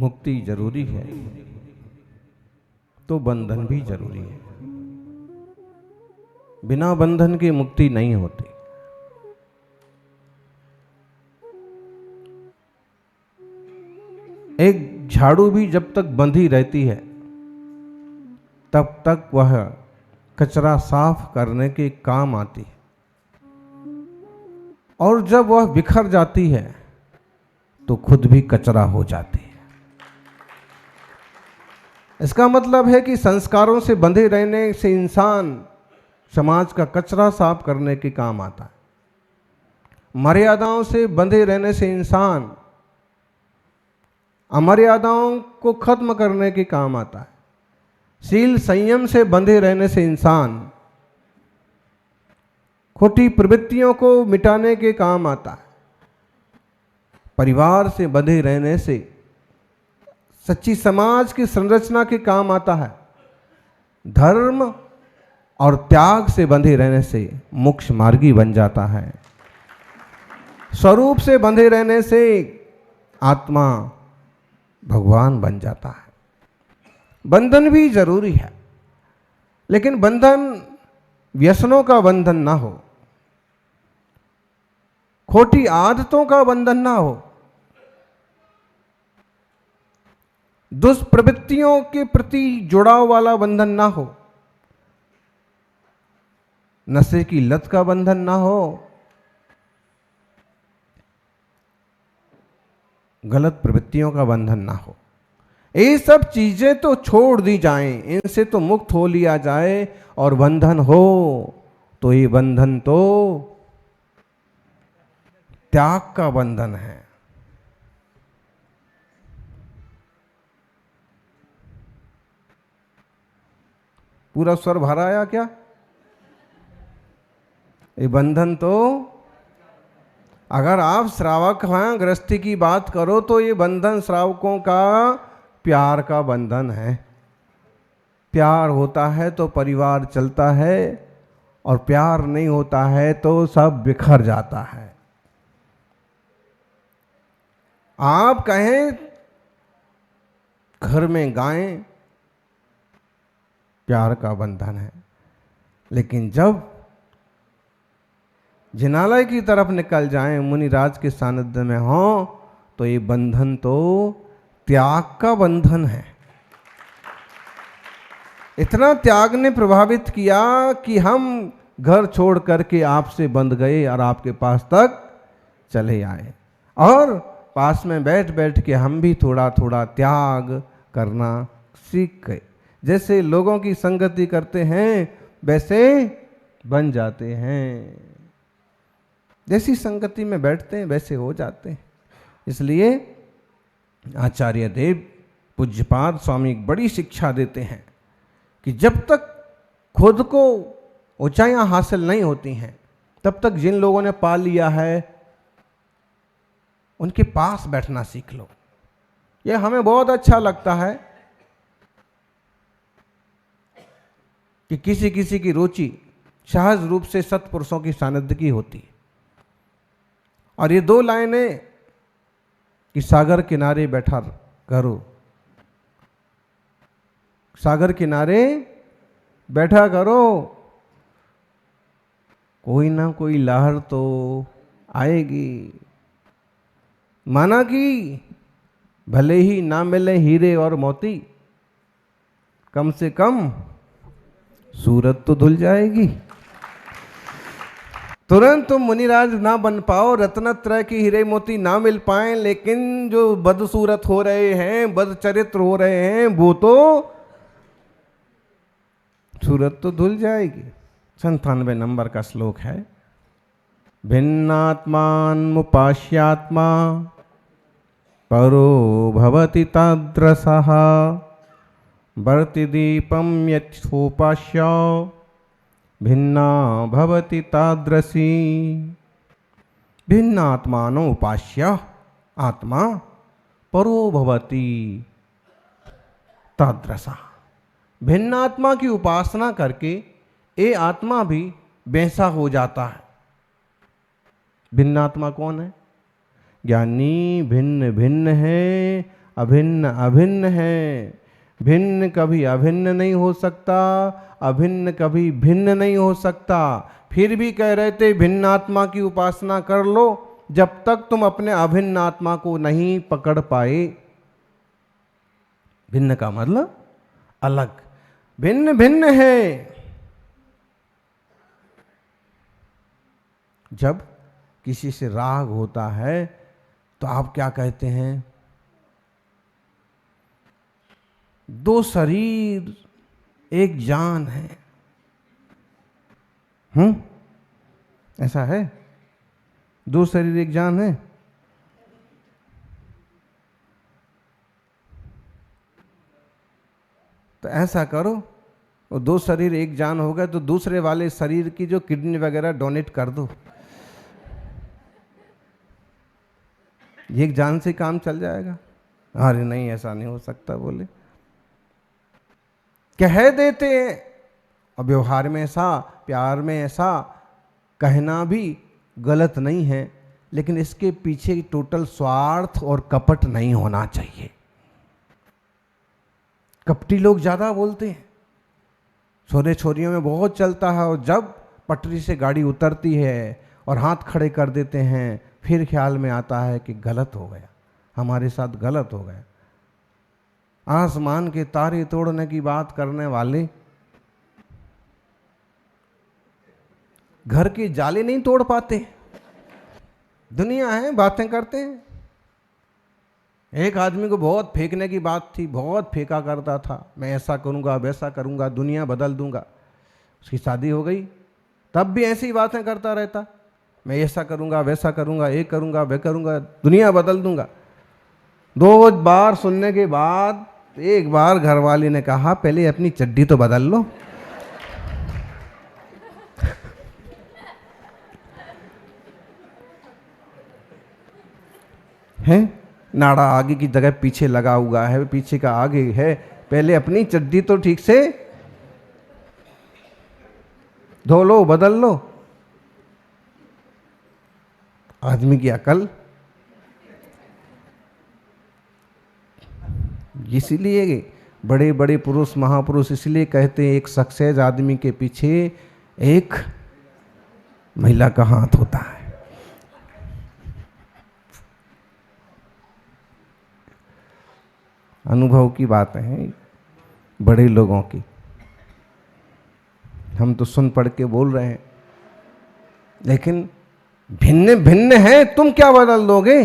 मुक्ति जरूरी है तो बंधन भी जरूरी है। बिना बंधन के मुक्ति नहीं होती। एक झाड़ू भी जब तक बंधी रहती है तब तक वह कचरा साफ करने के काम आती है, और जब वह बिखर जाती है तो खुद भी कचरा हो जाती है। इसका मतलब है कि संस्कारों से बंधे रहने से इंसान समाज का कचरा साफ करने के काम आता है। मर्यादाओं से बंधे रहने से इंसान अमर्यादाओं को खत्म करने के काम आता है। शील संयम से बंधे रहने से इंसान खोटी प्रवृत्तियों को मिटाने के काम आता है। परिवार से बंधे रहने से सच्ची समाज की संरचना के काम आता है। धर्म और त्याग से बंधे रहने से मोक्ष मार्गी बन जाता है। स्वरूप से बंधे रहने से आत्मा भगवान बन जाता है। बंधन भी जरूरी है, लेकिन बंधन व्यसनों का बंधन ना हो, खोटी आदतों का बंधन ना हो, दुष्प्रवृत्तियों के प्रति जुड़ाव वाला बंधन ना हो, नशे की लत का बंधन ना हो, गलत प्रवृत्तियों का बंधन ना हो। ये सब चीजें तो छोड़ दी जाएं, इनसे तो मुक्त हो लिया जाए, और बंधन हो तो ये बंधन तो त्याग का बंधन है। पूरा स्वर भरा आया क्या? ये बंधन तो, अगर आप श्रावक हैं, गृहस्थी की बात करो तो ये बंधन श्रावकों का प्यार का बंधन है। प्यार होता है तो परिवार चलता है, और प्यार नहीं होता है तो सब बिखर जाता है। आप कहें घर में गाएं, प्यार का बंधन है, लेकिन जब जिनालय की तरफ निकल जाएं, मुनिराज के सानिध्य में हो, तो ये बंधन तो त्याग का बंधन है। इतना त्याग ने प्रभावित किया कि हम घर छोड़ करके आपसे बंध गए और आपके पास तक चले आए, और पास में बैठ बैठ के हम भी थोड़ा थोड़ा त्याग करना सीख गए। जैसे लोगों की संगति करते हैं वैसे बन जाते हैं, जैसी संगति में बैठते हैं वैसे हो जाते हैं। इसलिए आचार्य देव पूज्यपाद स्वामी बड़ी शिक्षा देते हैं कि जब तक खुद को ऊंचाइयां हासिल नहीं होती हैं, तब तक जिन लोगों ने पा लिया है उनके पास बैठना सीख लो। यह हमें बहुत अच्छा लगता है कि किसी किसी की रुचि सहज रूप से सत्पुरुषों की सानिध्य की होती है, और ये दो लाइनें कि सागर किनारे बैठा करो, सागर किनारे बैठा करो, कोई ना कोई लहर तो आएगी। माना कि भले ही ना मिले हीरे और मोती, कम से कम सूरत तो धुल जाएगी। तुरंत तुम मुनिराज ना बन पाओ, रत्नत्रय की हीरे मोती ना मिल पाए, लेकिन जो बदसूरत हो रहे हैं, बदचरित्र हो रहे हैं, वो तो सूरत तो धुल जाएगी। 97 नंबर का श्लोक है। भिन्नात्मान्मुपास्यात्मा परो भवति तादृशः वर्तिदीपं यथोपास्य भिन्ना भवति तादृशी। भिन्नात्मानो उपास्य आत्मा परो भवति तादृशः। भिन्न आत्मा की उपासना करके ये आत्मा भी वैसा हो जाता है। भिन्न आत्मा कौन है? ज्ञानी भिन्न भिन्न है, अभिन्न अभिन्न है। भिन्न कभी अभिन्न नहीं हो सकता, अभिन्न कभी भिन्न नहीं हो सकता। फिर भी कह रहे थे भिन्न आत्मा की उपासना कर लो, जब तक तुम अपने अभिन्न आत्मा को नहीं पकड़ पाए। भिन्न का मतलब अलग, भिन्न भिन्न है। जब किसी से राग होता है तो आप क्या कहते हैं? दो शरीर एक जान है। ऐसा है? दो शरीर एक जान है। तो ऐसा करो, वो दो शरीर एक जान हो गए तो दूसरे वाले शरीर की जो किडनी वगैरह डोनेट कर दो, एक जान से काम चल जाएगा। अरे नहीं, ऐसा नहीं हो सकता बोले, कह देते हैं। और व्यवहार में ऐसा, प्यार में ऐसा कहना भी गलत नहीं है, लेकिन इसके पीछे टोटल स्वार्थ और कपट नहीं होना चाहिए। कपटी लोग ज़्यादा बोलते हैं, छोरे छोरियों में बहुत चलता है, और जब पटरी से गाड़ी उतरती है और हाथ खड़े कर देते हैं, फिर ख्याल में आता है कि गलत हो गया, हमारे साथ गलत हो गया। आसमान के तारे तोड़ने की बात करने वाले घर के जाले नहीं तोड़ पाते। दुनिया है, बातें करते हैं। एक आदमी को बहुत फेंकने की बात थी, बहुत फेंका करता था, मैं ऐसा करूंगा वैसा करूंगा, दुनिया बदल दूंगा। उसकी शादी हो गई, तब भी ऐसी बातें करता रहता, मैं ऐसा करूंगा वैसा करूंगा, ये करूंगा वे करूंगा, दुनिया बदल दूंगा। 2 बार सुनने के बाद एक बार घरवाली ने कहा पहले अपनी चड्डी तो बदल लो। है नाड़ा आगे की जगह पीछे लगा हुआ है, पीछे का आगे है, पहले अपनी चड्डी तो ठीक से धो लो, बदल लो। आदमी की अकल, इसीलिए बड़े बड़े पुरुष महापुरुष इसलिए कहते हैं एक सक्सेस आदमी के पीछे एक महिला का हाथ होता है। अनुभव की बात है बड़े लोगों की, हम तो सुन पढ़ के बोल रहे हैं, लेकिन भिन्न भिन्न है। तुम क्या बदल दोगे?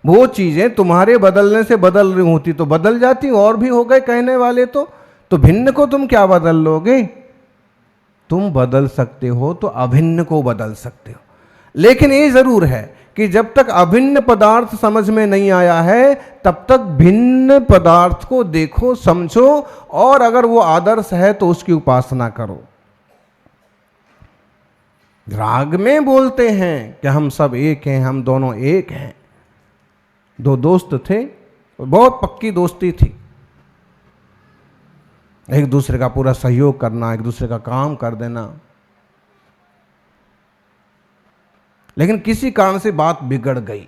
वो चीजें तुम्हारे बदलने से बदल रही होती तो बदल जाती, और भी हो गए कहने वाले तो भिन्न को तुम क्या बदल लोगे? तुम बदल सकते हो तो अभिन्न को बदल सकते हो, लेकिन ये जरूर है कि जब तक अभिन्न पदार्थ समझ में नहीं आया है तब तक भिन्न पदार्थ को देखो, समझो, और अगर वो आदर्श है तो उसकी उपासना करो। राग में बोलते हैं कि हम सब एक हैं, हम दोनों एक हैं। 2 दोस्त थे, बहुत पक्की दोस्ती थी, एक दूसरे का पूरा सहयोग करना, एक दूसरे का काम कर देना। लेकिन किसी कारण से बात बिगड़ गई,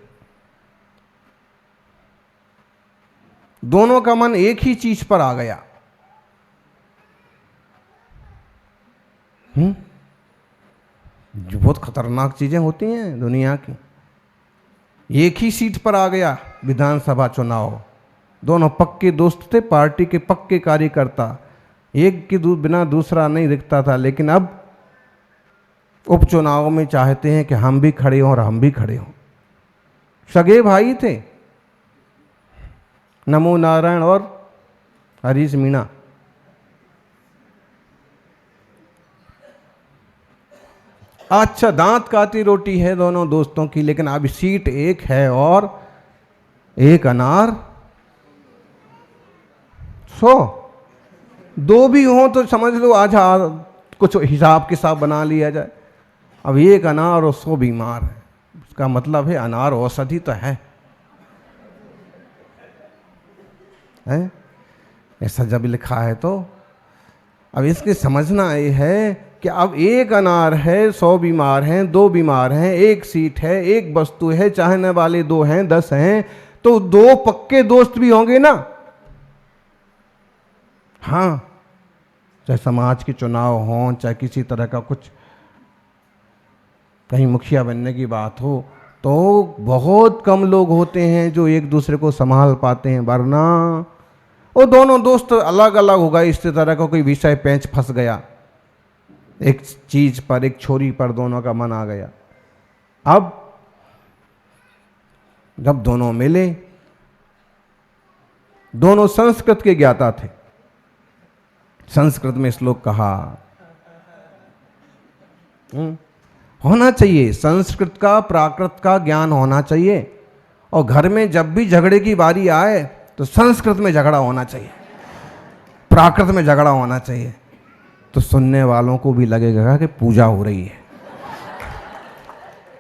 दोनों का मन एक ही चीज पर आ गया। जो बहुत खतरनाक चीजें होती हैं दुनिया की, एक ही सीट पर आ गया विधानसभा चुनाव। दोनों पक्के दोस्त थे, पार्टी के पक्के कार्यकर्ता, एक के बिना दूसरा नहीं दिखता था। लेकिन अब उपचुनाव में चाहते हैं कि हम भी खड़े हों और हम भी खड़े हों। सगे भाई थे, नमो नारायण और हरीश मीणा। अच्छा, दांत काती रोटी है दोनों दोस्तों की, लेकिन अब सीट एक है और एक अनार 100। 2 भी हो तो समझ लो आज कुछ हिसाब किताब बना लिया जाए। अब एक अनार और 100 बीमार है, उसका मतलब है अनार औषधि तो है ऐसा जब लिखा है तो अब इसके समझना ये है कि अब एक अनार है, 100 बीमार हैं, 2 बीमार हैं, एक सीट है, एक वस्तु है, चाहने वाले 2 हैं, 10 हैं, तो दो पक्के दोस्त भी होंगे ना। हाँ, चाहे समाज के चुनाव हों, चाहे किसी तरह का कुछ कहीं मुखिया बनने की बात हो, तो बहुत कम लोग होते हैं जो एक दूसरे को संभाल पाते हैं, वरना वो दोनों दोस्त अलग अलग हो गए, इस तरह का कोई विषय पेंच फंस गया, एक चीज पर, एक छोरी पर दोनों का मन आ गया। अब जब दोनों मिले, दोनों संस्कृत के ज्ञाता थे, संस्कृत में श्लोक कहा, होना चाहिए संस्कृत का, प्राकृत का ज्ञान होना चाहिए, और घर में जब भी झगड़े की बारी आए तो संस्कृत में झगड़ा होना चाहिए, प्राकृत में झगड़ा होना चाहिए, तो सुनने वालों को भी लगेगा कि पूजा हो रही है,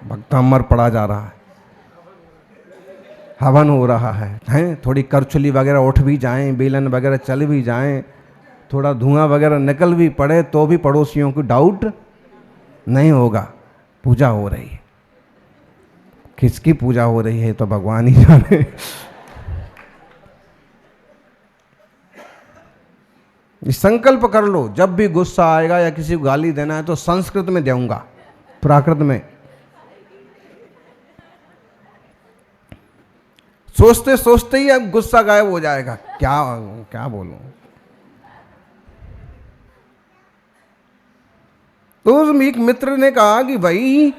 भक्तामर पड़ा जा रहा है, हवन हो रहा है, हैं? थोड़ी करछुली वगैरह उठ भी जाएं, बेलन वगैरह चल भी जाएं, थोड़ा धुआं वगैरह निकल भी पड़े, तो भी पड़ोसियों को डाउट नहीं होगा, पूजा हो रही है। किसकी पूजा हो रही है तो भगवान ही जाने। संकल्प कर लो, जब भी गुस्सा आएगा या किसी को गाली देना है तो संस्कृत में दूंगा, प्राकृत में। सोचते सोचते ही अब गुस्सा गायब हो जाएगा, क्या क्या बोलूं। तो एक मित्र ने कहा कि भाई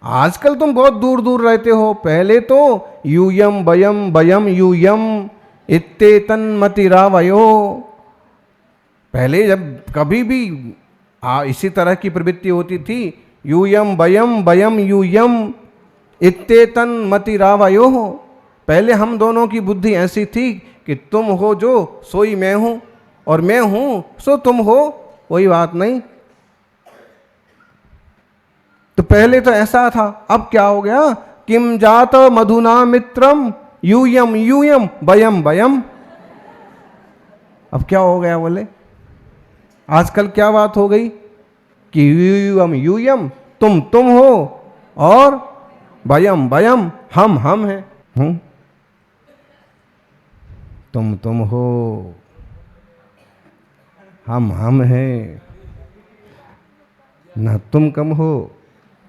आजकल तुम बहुत दूर दूर रहते हो, पहले तो यूयम वयम वयम यूयम इत्तेतन मतिरावयो, पहले जब कभी भी इसी तरह की प्रवृत्ति होती थी, यूयम वयम वयम यूयम इत्तेतन मतिरावयो, पहले हम दोनों की बुद्धि ऐसी थी कि तुम हो जो सोई मैं हूं, और मैं हूं सो तुम हो, कोई बात नहीं। तो पहले तो ऐसा था, अब क्या हो गया, किम जात मधुना मित्रम यूयम यूयम वयम वयम, अब क्या हो गया बोले, आजकल क्या बात हो गई कि यूयम यूयम तुम हो, और वयम वयम हम हैं, तुम हो, हम हैं, ना तुम कम हो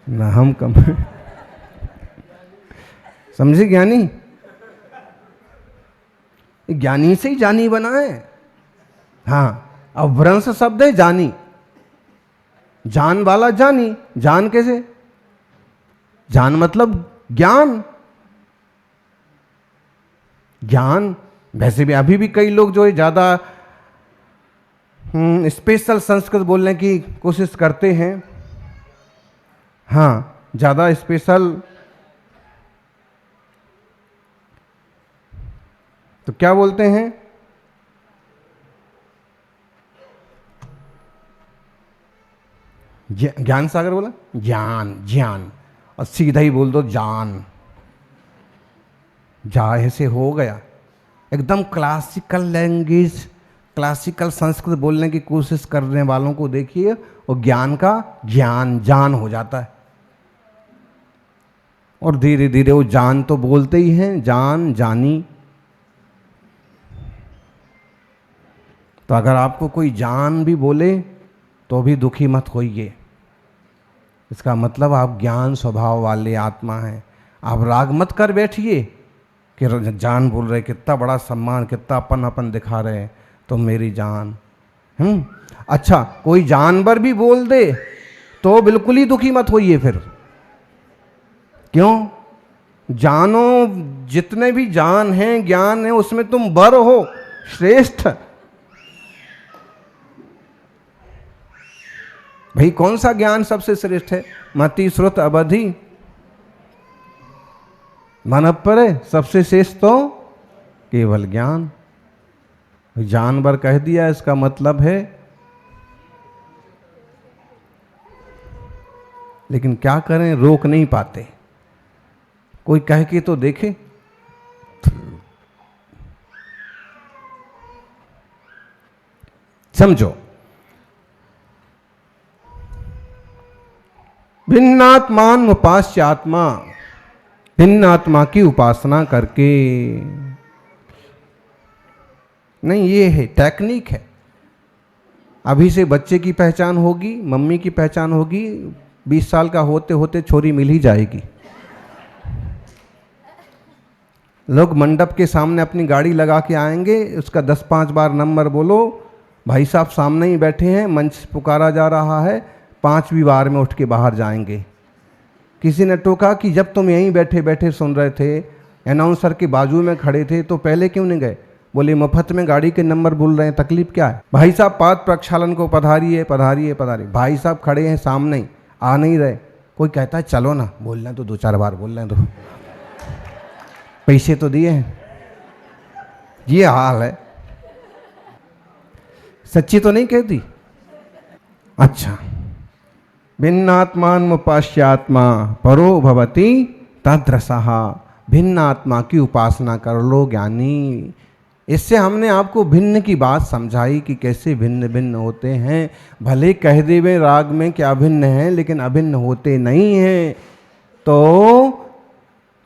ना हम कम हैं। समझे ज्ञानी, ज्ञानी से ही जानी बना है। हाँ, अब भ्रंश शब्द है जानी, जान वाला जानी, जान कैसे, जान मतलब ज्ञान, ज्ञान। वैसे भी अभी भी कई लोग जो है ज्यादा स्पेशल संस्कृत बोलने की कोशिश करते हैं, हाँ ज्यादा स्पेशल, तो क्या बोलते हैं, ज्ञान सागर बोला, ज्ञान ज्ञान, और सीधा ही बोल दो जान, जाए से हो गया। एकदम क्लासिकल लैंग्वेज, क्लासिकल संस्कृत बोलने की कोशिश करने वालों को देखिए, और ज्ञान का ज्ञान जान हो जाता है, और धीरे धीरे वो जान तो बोलते ही हैं, जान जानी। तो अगर आपको कोई जान भी बोले तो भी दुखी मत होइए, इसका मतलब आप ज्ञान स्वभाव वाले आत्मा हैं। आप राग मत कर बैठिए कि जान बोल रहे, कितना बड़ा सम्मान, कितना अपन दिखा रहे हैं, तो मेरी जान। अच्छा, कोई जानवर भी बोल दे तो बिल्कुल ही दुखी मत होइए फिर, क्यों, जानो, जितने भी जान हैं, ज्ञान है, उसमें तुम बर हो, श्रेष्ठ। भाई कौन सा ज्ञान सबसे श्रेष्ठ है, मति श्रुत अवधि मन पर है, सबसे श्रेष्ठ तो केवल ज्ञान। जानवर कह दिया, इसका मतलब है, लेकिन क्या करें, रोक नहीं पाते। कोई कह के तो देखे, समझो, भिन्नात्मान उपास्यात्मा, भिन्न आत्मा की उपासना करके। नहीं, ये है टेक्निक है। अभी से बच्चे की पहचान होगी, मम्मी की पहचान होगी, 20 साल का होते होते छोरी मिल ही जाएगी। लोग मंडप के सामने अपनी गाड़ी लगा के आएंगे, उसका 10-5 बार नंबर बोलो, भाई साहब सामने ही बैठे हैं, मंच पुकारा जा रहा है, 5वीं बार में उठ के बाहर जाएंगे। किसी ने टोका कि जब तुम यहीं बैठे बैठे सुन रहे थे, अनाउंसर के बाजू में खड़े थे, तो पहले क्यों नहीं गए? बोले मुफ्त में गाड़ी के नंबर बोल रहे हैं, तकलीफ क्या है? भाई साहब पाद प्रक्षालन को पधारिए पधारिए पधारिए। भाई साहब खड़े हैं सामने, आ नहीं रहे। कोई कहता है चलो ना, बोलना तो 2-4 बार बोल रहे हैं, तो पैसे तो दिए हैं। ये हाल है। सच्ची तो नहीं कहती? अच्छा, भिन्नात्मानुपास्यात्मा परो भवति तद्रसः। भिन्न आत्मा की उपासना कर लो ज्ञानी। इससे हमने आपको भिन्न की बात समझाई कि कैसे भिन्न भिन्न होते हैं। भले कह देवे राग में क्या भिन्न है, लेकिन अभिन्न होते नहीं हैं। तो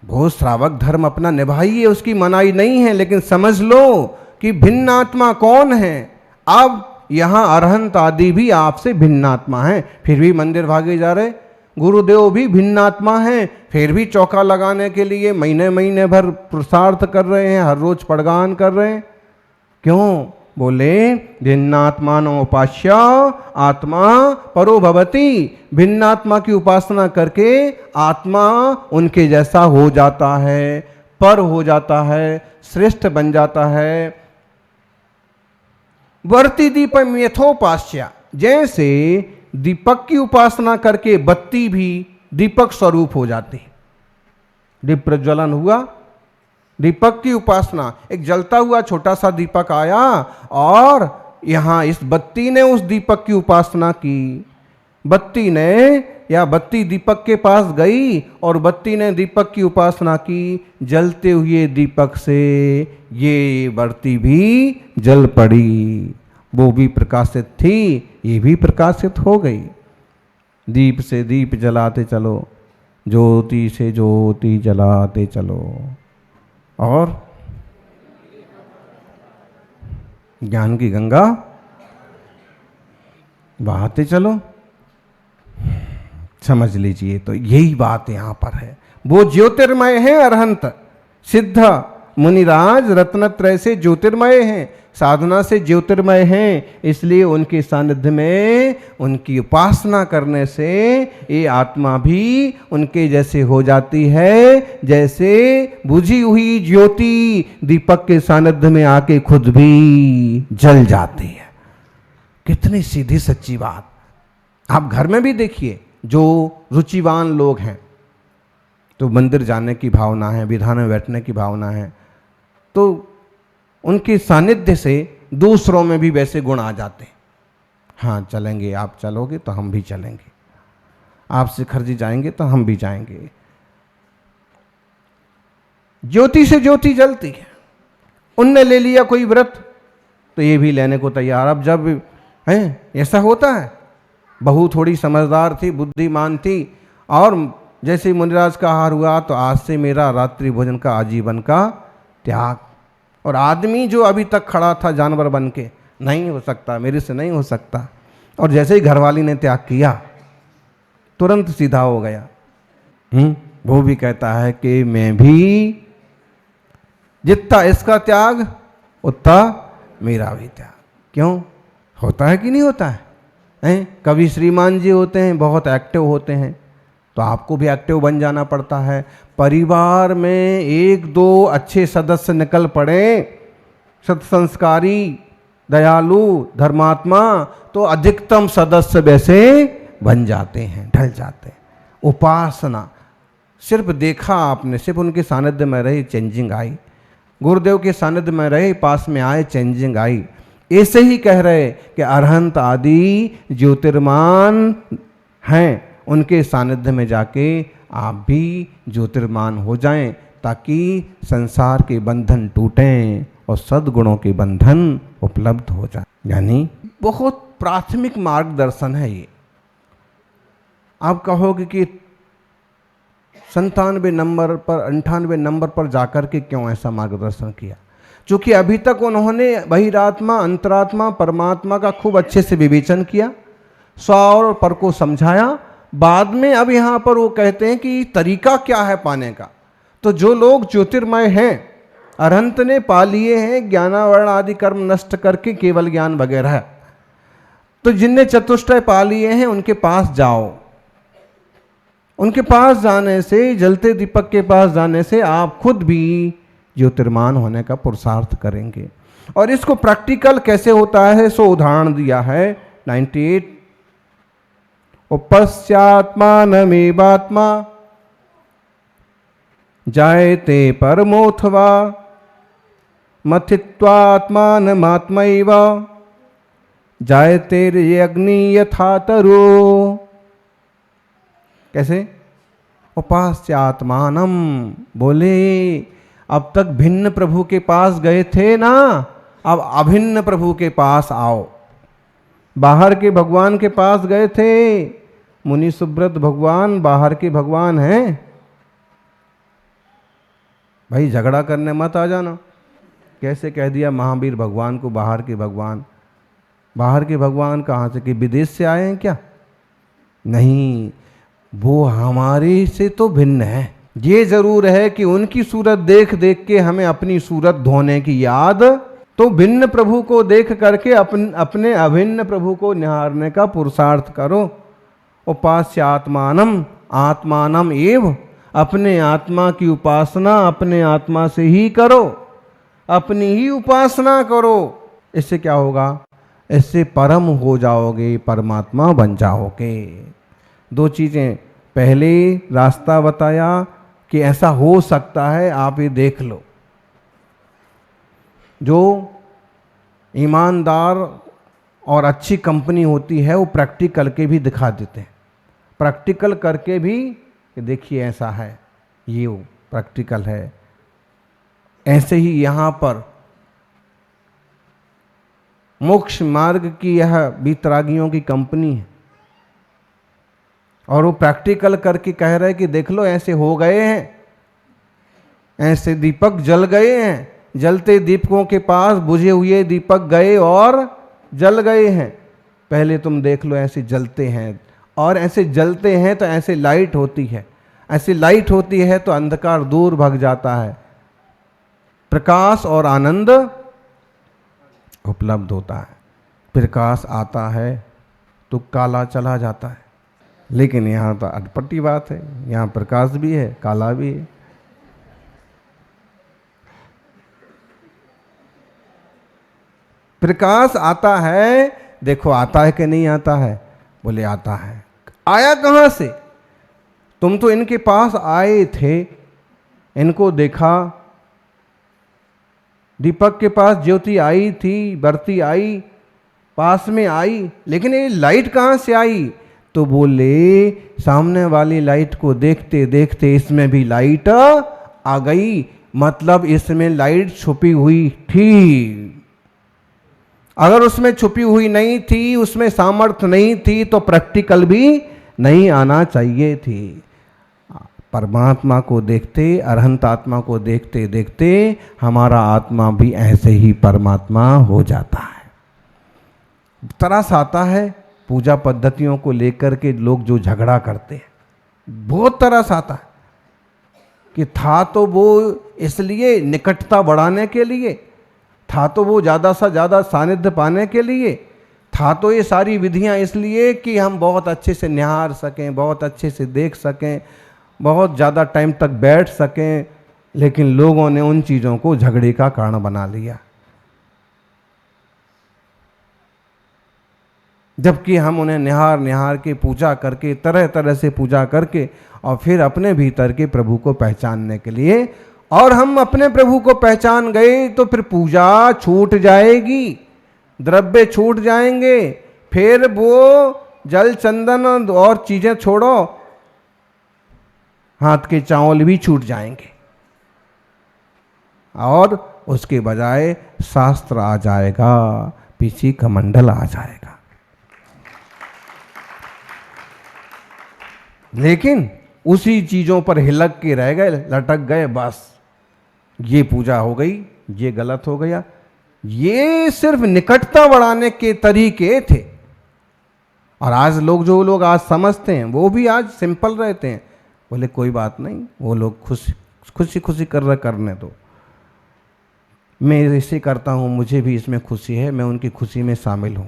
भोज श्रावक धर्म अपना निभाइए, उसकी मनाही नहीं है, लेकिन समझ लो कि भिन्न आत्मा कौन है। अब यहाँ अरहंत आदि भी आपसे भिन्न आत्मा है, फिर भी मंदिर भागे जा रहे। गुरुदेव भी भिन्न आत्मा हैं, फिर भी चौका लगाने के लिए महीने महीने भर पुरुषार्थ कर रहे हैं, हर रोज पड़गान कर रहे हैं। क्यों? बोले भिन्नात्मानोपास्य आत्मा परो भवति। भिन्न आत्मा की उपासना करके आत्मा उनके जैसा हो जाता है, पर हो जाता है, श्रेष्ठ बन जाता है। वर्ती दीपम यथोपास्य। जैसे दीपक की उपासना करके बत्ती भी दीपक स्वरूप हो जाती है। दीप प्रज्वलन हुआ, दीपक की उपासना, एक जलता हुआ छोटा सा दीपक आया और यहां इस बत्ती ने उस दीपक की उपासना की। बत्ती ने या बत्ती दीपक के पास गई और बत्ती ने दीपक की उपासना की। जलते हुए दीपक से ये बत्ती भी जल पड़ी। वो भी प्रकाशित थी, ये भी प्रकाशित हो गई। दीप से दीप जलाते चलो, ज्योति से ज्योति जलाते चलो, और ज्ञान की गंगा बहाते चलो। समझ लीजिए, तो यही बात यहां पर है। वो ज्योतिर्मय है अरहंत, सिद्ध मुनिराज रत्नत्रय से ज्योतिर्मय हैं, साधना से ज्योतिर्मय हैं। इसलिए उनके सानिध्य में उनकी उपासना करने से ये आत्मा भी उनके जैसे हो जाती है, जैसे बुझी हुई ज्योति दीपक के सानिध्य में आके खुद भी जल जाती है। कितनी सीधी सच्ची बात। आप घर में भी देखिए, जो रुचिवान लोग हैं, तो मंदिर जाने की भावना है, विधान में बैठने की भावना है, तो उनके सानिध्य से दूसरों में भी वैसे गुण आ जाते हैं। हाँ चलेंगे, आप चलोगे तो हम भी चलेंगे, आप शिखर जी जाएंगे तो हम भी जाएंगे। ज्योति से ज्योति जलती है। उनने ले लिया कोई व्रत तो ये भी लेने को तैयार। अब जब है ऐसा होता है, बहू थोड़ी समझदार थी, बुद्धिमान थी, और जैसे मुनिराज का आहार हुआ तो आज से मेरा रात्रि भोजन का आजीवन का त्याग। और आदमी जो अभी तक खड़ा था जानवर बन के, नहीं हो सकता, मेरे से नहीं हो सकता, और जैसे ही घरवाली ने त्याग किया तुरंत सीधा हो गया। वो भी कहता है कि मैं भी जितना इसका त्याग उतना मेरा भी त्याग। क्यों? होता है कि नहीं होता है? कभी श्रीमान जी होते हैं, बहुत एक्टिव होते हैं, तो आपको भी एक्टिव बन जाना पड़ता है। परिवार में 1-2 अच्छे सदस्य निकल पड़े, सत्संस्कारी, दयालु, धर्मात्मा, तो अधिकतम सदस्य वैसे बन जाते हैं, ढल जाते हैं। उपासना सिर्फ देखा आपने, सिर्फ उनके सानिध्य में रहे, चेंजिंग आई। गुरुदेव के सानिध्य में रहे, पास में आए, चेंजिंग आई। ऐसे ही कह रहे कि अरहंत आदि ज्योतिर्मान हैं, उनके सानिध्य में जाके आप भी ज्योतिर्मान हो जाएं, ताकि संसार के बंधन टूटें और सद्गुणों के बंधन उपलब्ध हो जाए। यानी बहुत प्राथमिक मार्गदर्शन है ये। आप कहोगे कि 97 नंबर पर 98 नंबर पर जाकर के क्यों ऐसा मार्गदर्शन किया? क्योंकि अभी तक उन्होंने बहिरात्मा, अंतरात्मा, परमात्मा का खूब अच्छे से विवेचन किया, स्व और पर को समझाया। बाद में अब यहाँ पर वो कहते हैं कि तरीका क्या है पाने का। तो जो लोग ज्योतिर्मय हैं, अरहंत ने पा लिए हैं ज्ञानावरण आदि कर्म नष्ट करके केवल ज्ञान वगैरह, तो जिनने चतुष्टय पा लिए हैं उनके पास जाओ। उनके पास जाने से, जलते दीपक के पास जाने से आप खुद भी ज्योतिर्मान होने का पुरुषार्थ करेंगे। और इसको प्रैक्टिकल कैसे होता है सो उदाहरण दिया है 98। उपस्यात्मानमेवात्मा जायते परमोऽथवा मथित्वात्मानमात्मैव जायतेर्यग्नि यथा तरो। कैसे? उपास्यात्मानम, बोले अब तक भिन्न प्रभु के पास गए थे ना, अब अभिन्न प्रभु के पास आओ। बाहर के भगवान के पास गए थे, मुनि सुब्रत भगवान बाहर के भगवान हैं। भाई झगड़ा करने मत आ जाना। कैसे कह दिया महावीर भगवान को बाहर के भगवान? बाहर के भगवान कहाँ से, कि विदेश से आए हैं क्या? नहीं, वो हमारे से तो भिन्न है। ये जरूर है कि उनकी सूरत देख देख के हमें अपनी सूरत धोने की याद, तो भिन्न प्रभु को देख करके अपने अभिन्न प्रभु को निहारने का पुरुषार्थ करो। उपास्य आत्मानम, आत्मानम एव, अपने आत्मा की उपासना अपने आत्मा से ही करो, अपनी ही उपासना करो। इससे क्या होगा? इससे परम हो जाओगे, परमात्मा बन जाओगे। दो चीजें, पहले रास्ता बताया कि ऐसा हो सकता है, आप ये देख लो। जो ईमानदार और अच्छी कंपनी होती है वो प्रैक्टिकल के भी दिखा देते हैं, प्रैक्टिकल करके भी कि देखिए ऐसा है, ये वो प्रैक्टिकल है। ऐसे ही यहाँ पर मोक्ष मार्ग की यह बीतरागियों की कंपनी है और वो प्रैक्टिकल करके कह रहे हैं कि देख लो ऐसे हो गए हैं, ऐसे दीपक जल गए हैं। जलते दीपकों के पास बुझे हुए दीपक गए और जल गए हैं। पहले तुम देख लो ऐसे जलते हैं, और ऐसे जलते हैं तो ऐसे लाइट होती है, ऐसी लाइट होती है तो अंधकार दूर भाग जाता है, प्रकाश और आनंद उपलब्ध होता है। प्रकाश आता है तो काला चला जाता है। लेकिन यहाँ तो अटपटी बात है, यहाँ प्रकाश भी है, काला भी है। प्रकाश आता है, देखो आता है कि नहीं आता है? बोले आता है। आया कहाँ से? तुम तो इनके पास आए थे, इनको देखा, दीपक के पास ज्योति आई थी, बरती आई, पास में आई, लेकिन ये लाइट कहाँ से आई? तो बोले सामने वाली लाइट को देखते देखते इसमें भी लाइट आ गई, मतलब इसमें लाइट छुपी हुई थी। अगर उसमें छुपी हुई नहीं थी, उसमें सामर्थ्य नहीं थी, तो प्रैक्टिकल भी नहीं आना चाहिए थी। परमात्मा को देखते, अरहंत आत्मा को देखते देखते हमारा आत्मा भी ऐसे ही परमात्मा हो जाता है। तरस आता है पूजा पद्धतियों को लेकर के, लोग जो झगड़ा करते हैं, बहुत तरस आता है कि था तो वो इसलिए निकटता बढ़ाने के लिए, था तो वो ज़्यादा से ज़्यादा सानिध्य पाने के लिए, था तो ये सारी विधियां इसलिए कि हम बहुत अच्छे से निहार सकें, बहुत अच्छे से देख सकें, बहुत ज़्यादा टाइम तक बैठ सकें। लेकिन लोगों ने उन चीज़ों को झगड़े का कारण बना लिया, जबकि हम उन्हें निहार निहार के पूजा करके, तरह तरह से पूजा करके, और फिर अपने भीतर के प्रभु को पहचानने के लिए, और हम अपने प्रभु को पहचान गए तो फिर पूजा छूट जाएगी, द्रव्य छूट जाएंगे, फिर वो जल चंदन और चीजें छोड़ो, हाथ के चावल भी छूट जाएंगे, और उसके बजाय शास्त्र आ जाएगा, पीछे कमंडल आ जाएगा। लेकिन उसी चीजों पर हिलक के रह गए, लटक गए, बस ये पूजा हो गई, ये गलत हो गया। ये सिर्फ निकटता बढ़ाने के तरीके थे। और आज लोग, जो लोग आज समझते हैं, वो भी आज सिंपल रहते हैं। बोले कोई बात नहीं, वो लोग खुशी खुशी करने दो, मैं इसे करता हूं, मुझे भी इसमें खुशी है, मैं उनकी खुशी में शामिल हूं।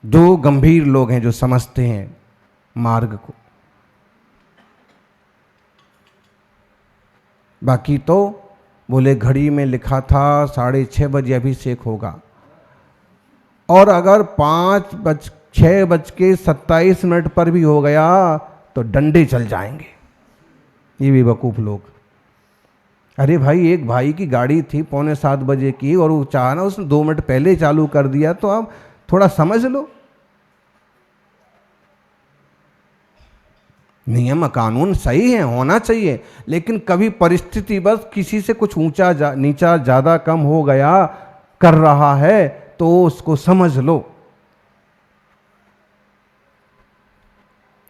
जो गंभीर लोग हैं, जो समझते हैं मार्ग को। बाकी तो बोले घड़ी में लिखा था 6:30 बजे अभिषेक होगा, और अगर 6:27 पर भी हो गया तो डंडे चल जाएंगे। ये बेवकूफ लोग। अरे भाई, एक भाई की गाड़ी थी 6:45 बजे की, और वो चाहा ना, उसने 2 मिनट पहले चालू कर दिया, तो आप थोड़ा समझ लो। नियम कानून सही है, होना चाहिए, लेकिन कभी परिस्थिति बस किसी से कुछ ऊंचा नीचा ज्यादा कम हो गया कर रहा है तो उसको समझ लो।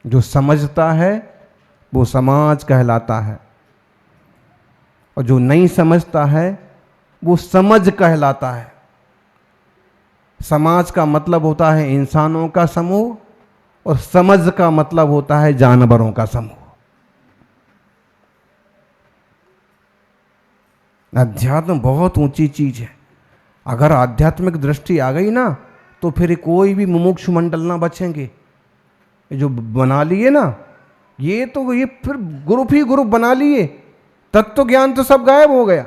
जो समझता है वो समाज कहलाता है, और जो नहीं समझता है वो समझ कहलाता है। समाज का मतलब होता है इंसानों का समूह, और समझ का मतलब होता है जानवरों का समूह। अध्यात्म बहुत ऊंची चीज है। अगर आध्यात्मिक दृष्टि आ गई ना, तो फिर कोई भी मुमुक्षु मंडल ना बचेंगे। जो बना लिए ना, ये फिर ग्रुप ही ग्रुप बना लिए, तत्व ज्ञान तो सब गायब हो गया।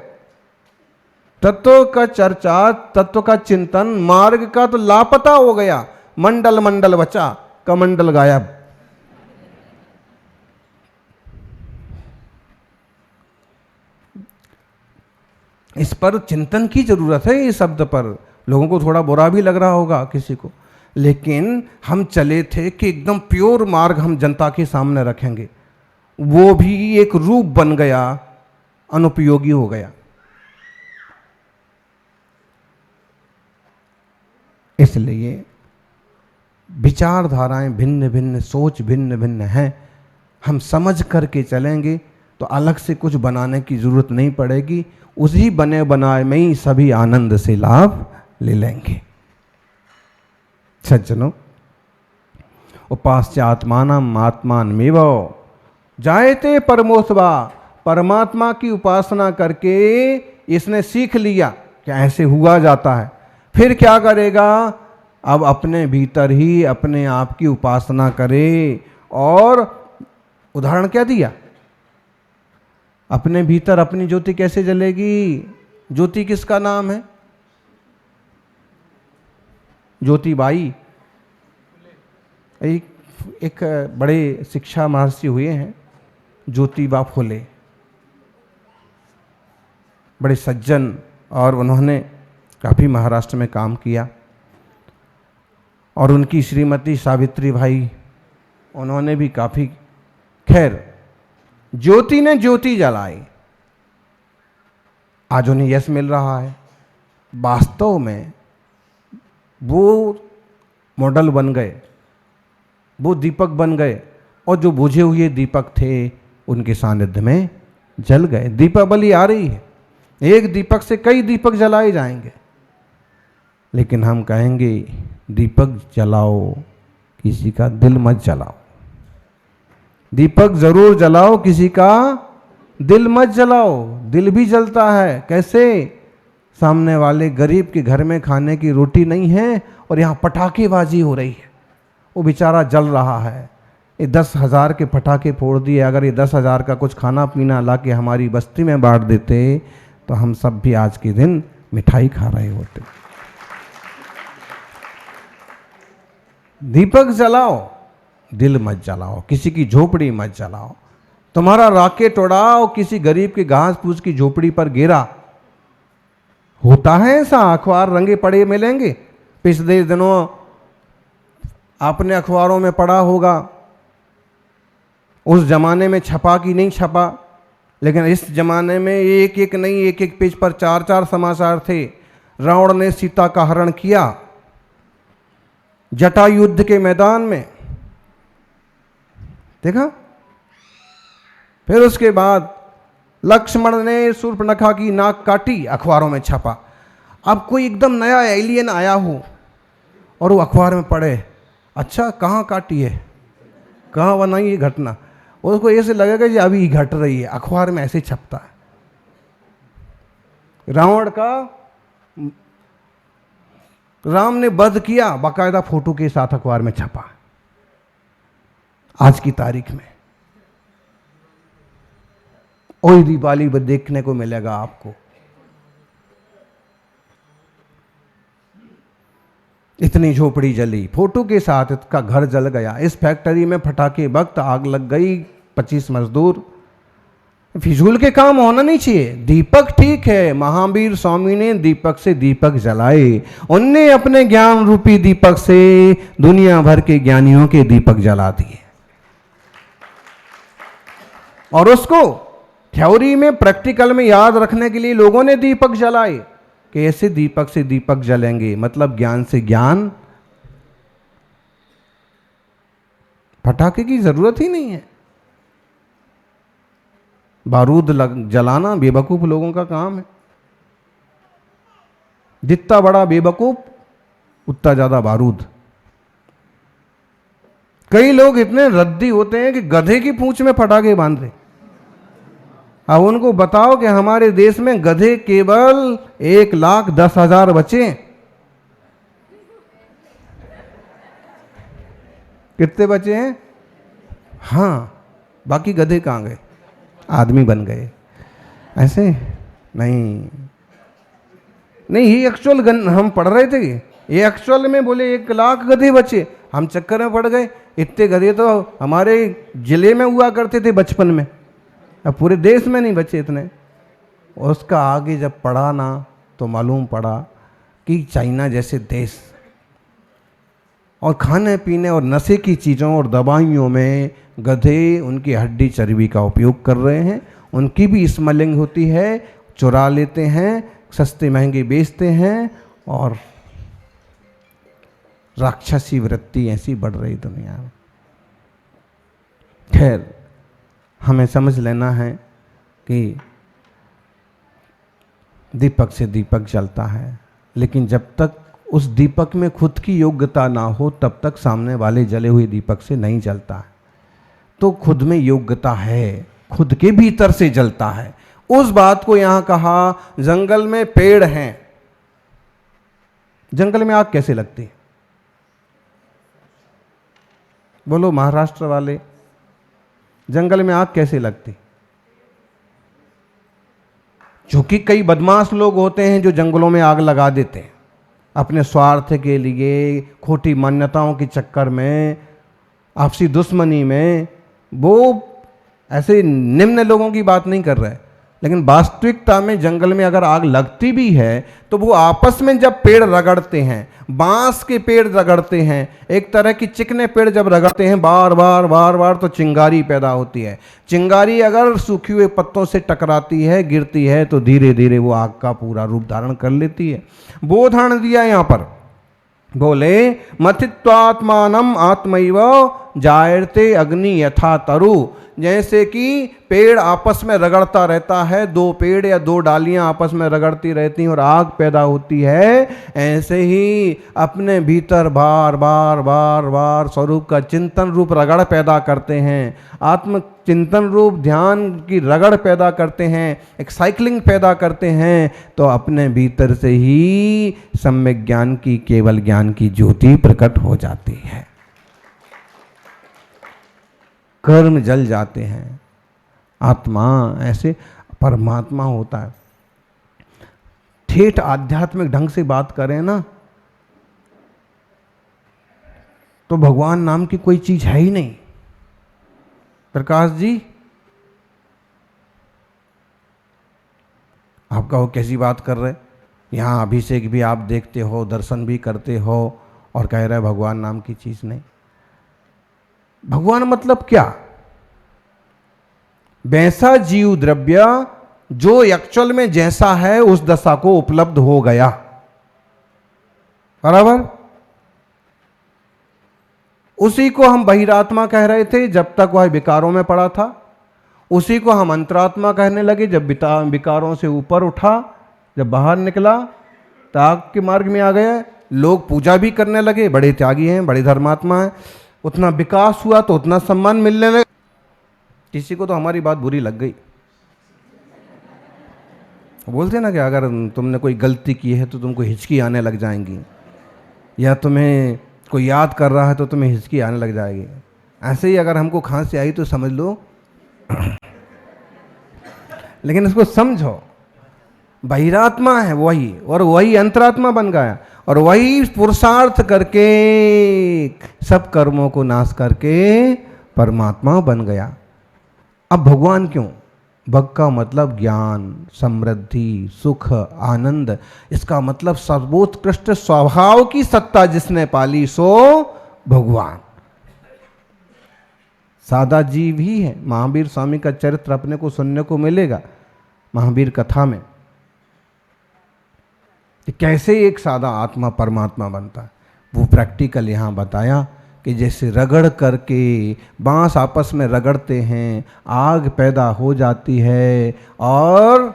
तत्व का चर्चा, तत्व का चिंतन, मार्ग का तो लापता हो गया। मंडल मंडल बचा, कमंडल गायब। इस पर चिंतन की जरूरत है। इस शब्द पर लोगों को थोड़ा बुरा भी लग रहा होगा किसी को, लेकिन हम चले थे कि एकदम प्योर मार्ग हम जनता के सामने रखेंगे। वो भी एक रूप बन गया, अनुपयोगी हो गया। इसलिए विचारधाराएं भिन्न भिन्न, सोच भिन्न भिन्न हैं। हम समझ करके चलेंगे तो अलग से कुछ बनाने की जरूरत नहीं पड़ेगी। उसी बने बनाए में ही सभी आनंद से लाभ ले लेंगे। सज्जनों, उपास्यात्मानम् आत्मानमेव जायते परमोत्वा। परमात्मा की उपासना करके इसने सीख लिया कि ऐसे हुआ जाता है। फिर क्या करेगा? अब अपने भीतर ही अपने आप की उपासना करे। और उदाहरण क्या दिया? अपने भीतर अपनी ज्योति कैसे जलेगी? ज्योति किसका नाम है? ज्योतिबाई। एक बड़े शिक्षा महर्षि हुए हैं, ज्योतिबा फुले, बड़े सज्जन, और उन्होंने काफ़ी महाराष्ट्र में काम किया। और उनकी श्रीमती सावित्री भाई, उन्होंने भी काफ़ी, खैर ज्योति ने ज्योति जलाई, आज उन्हें यश मिल रहा है। वास्तव में वो मॉडल बन गए, वो दीपक बन गए, और जो बुझे हुए दीपक थे उनके सानिध्य में जल गए। दीपावली आ रही है, एक दीपक से कई दीपक जलाए जाएंगे, लेकिन हम कहेंगे दीपक जलाओ, किसी का दिल मत जलाओ। दीपक जरूर जलाओ, किसी का दिल मत जलाओ। दिल भी जलता है। कैसे? सामने वाले गरीब के घर में खाने की रोटी नहीं है और यहाँ पटाखेबाजी हो रही है, वो बेचारा जल रहा है। ये 10,000 के पटाखे फोड़ दिए। अगर ये 10,000 का कुछ खाना पीना ला के हमारी बस्ती में बांट देते तो हम सब भी आज के दिन मिठाई खा रहे होते। दीपक जलाओ, दिल मत जलाओ, किसी की झोपड़ी मत जलाओ। तुम्हारा रॉकेट उड़ाओ, किसी गरीब के घास फूस की झोपड़ी पर गिरा। होता है ऐसा, अखबार रंगे पड़े मिलेंगे। पिछले दिनों आपने अखबारों में पढ़ा होगा, उस जमाने में छपा कि नहीं छपा, लेकिन इस जमाने में एक एक नहीं, एक एक पेज पर 4-4 समाचार थे। रावण ने सीता का हरण किया, जटायुद्ध के मैदान में देखा। फिर उसके बाद लक्ष्मण ने शूर्पणखा की नाक काटी, अखबारों में छपा। अब कोई एकदम नया एलियन आया हो और वो अखबार में पढ़े, अच्छा कहाँ काटी है, कहाँ बनाई ये घटना, उसको ऐसे लगेगा कि अभी घट रही है, अखबार में ऐसे छपता है। रावण का राम ने वध किया, बाकायदा फोटो के साथ अखबार में छपा आज की तारीख में। और दिवाली पर देखने को मिलेगा आपको। इतनी झोपड़ी जली, फोटो के साथ इसका घर जल गया। इस फैक्ट्री में फटाके वक्त आग लग गई, 25 मजदूर। फिजूल के काम होना नहीं चाहिए। दीपक ठीक है, महावीर स्वामी ने दीपक से दीपक जलाए, उनने अपने ज्ञान रूपी दीपक से दुनिया भर के ज्ञानियों के दीपक जला दिए। और उसको थ्योरी में, प्रैक्टिकल में याद रखने के लिए लोगों ने दीपक जलाए कि ऐसे दीपक से दीपक जलेंगे, मतलब ज्ञान से ज्ञान। पटाखे की जरूरत ही नहीं है। बारूद जलाना बेवकूफ लोगों का काम है। जितना बड़ा बेवकूफ उतना ज्यादा बारूद। कई लोग इतने रद्दी होते हैं कि गधे की पूंछ में पटाखे बांधते। अब उनको बताओ कि हमारे देश में गधे केवल 1,10,000 बचे। कितने बचे हैं? हाँ, बाकी गधे कहाँ गए? आदमी बन गए। ऐसे नहीं, ये एक्चुअल हम पढ़ रहे थे, ये एक्चुअल में बोले 1,00,000 गधे बचे। हम चक्कर में पड़ गए। इतने गधे तो हमारे जिले में हुआ करते थे बचपन में, अब पूरे देश में नहीं बचे इतने। उसका आगे जब पढ़ा ना तो मालूम पड़ा कि चाइना जैसे देश और खाने पीने और नशे की चीज़ों और दवाइयों में गधे उनकी हड्डी चर्बी का उपयोग कर रहे हैं। उनकी भी स्मगलिंग होती है, चुरा लेते हैं, सस्ते महंगे बेचते हैं, और राक्षसी वृत्ति ऐसी बढ़ रही दुनिया में। खैर, हमें समझ लेना है कि दीपक से दीपक जलता है, लेकिन जब तक उस दीपक में खुद की योग्यता ना हो तब तक सामने वाले जले हुए दीपक से नहीं जलता है। तो खुद में योग्यता है, खुद के भीतर से जलता है। उस बात को यहां कहा। जंगल में पेड़ हैं, जंगल में आग कैसे लगती? बोलो महाराष्ट्र वाले, जंगल में आग कैसे लगती? क्योंकि कई बदमाश लोग होते हैं जो जंगलों में आग लगा देते हैं अपने स्वार्थ के लिए, खोटी मान्यताओं के चक्कर में, आपसी दुश्मनी में। वो ऐसे निम्न लोगों की बात नहीं कर रहे, लेकिन वास्तविकता में जंगल में अगर आग लगती भी है तो वो आपस में जब पेड़ रगड़ते हैं, बांस के पेड़ रगड़ते हैं, एक तरह की चिकने पेड़ जब रगड़ते हैं बार बार बार बार, तो चिंगारी पैदा होती है। चिंगारी अगर सूखे हुए पत्तों से टकराती है, गिरती है, तो धीरे धीरे वो आग का पूरा रूप धारण कर लेती है। वो उदाहरण दिया यहां पर, बोले मथित्वात्मानम आत्मैव जायते अग्नि यथा तरु। जैसे कि पेड़ आपस में रगड़ता रहता है, दो पेड़ या दो डालियां आपस में रगड़ती रहती हैं और आग पैदा होती है, ऐसे ही अपने भीतर बार बार बार बार स्वरूप का चिंतन रूप रगड़ पैदा करते हैं, आत्म चिंतन रूप ध्यान की रगड़ पैदा करते हैं, एक साइकिलिंग पैदा करते हैं, तो अपने भीतर से ही सम्यक ज्ञान की, केवल ज्ञान की ज्योति प्रकट हो जाती है। कर्म जल जाते हैं। आत्मा ऐसे परमात्मा होता है। ठेठ आध्यात्मिक ढंग से बात करें ना तो भगवान नाम की कोई चीज है ही नहीं। प्रकाश जी, आप कहो कैसी बात कर रहे? यहां अभिषेक भी आप देखते हो, दर्शन भी करते हो, और कह रहे भगवान नाम की चीज नहीं। भगवान मतलब क्या? वैसा जीव द्रव्य जो एक्चुअल में जैसा है उस दशा को उपलब्ध हो गया, बराबर। उसी को हम बहिरात्मा कह रहे थे जब तक वह विकारों में पड़ा था, उसी को हम अंतरात्मा कहने लगे जब विकारों से ऊपर उठा, जब बाहर निकला त्याग के मार्ग में आ गया। लोग पूजा भी करने लगे, बड़े त्यागी हैं, बड़े धर्मात्मा हैं, उतना विकास हुआ तो उतना सम्मान मिलने लगा। किसी को तो हमारी बात बुरी लग गई, बोलते ना कि अगर तुमने कोई गलती की है तो तुमको हिचकी आने लग जाएंगी, या तुम्हें कोई याद कर रहा है तो तुम्हें हिचकी आने लग जाएगी। ऐसे ही अगर हमको खांसी आई तो समझ लो लेकिन इसको समझो, बहिरात्मा है वही, और वही अंतरात्मा बन गया, और वही पुरुषार्थ करके सब कर्मों को नाश करके परमात्मा बन गया। अब भगवान क्यों? भग का मतलब ज्ञान, समृद्धि, सुख, आनंद। इसका मतलब सर्वोत्कृष्ट स्वभाव की सत्ता जिसने पाली सो भगवान। सादा जीव ही है। महावीर स्वामी का चरित्र अपने को सुनने को मिलेगा महावीर कथा में, कि कैसे एक सादा आत्मा परमात्मा बनता है। वो प्रैक्टिकल यहाँ बताया कि जैसे रगड़ करके बांस आपस में रगड़ते हैं, आग पैदा हो जाती है और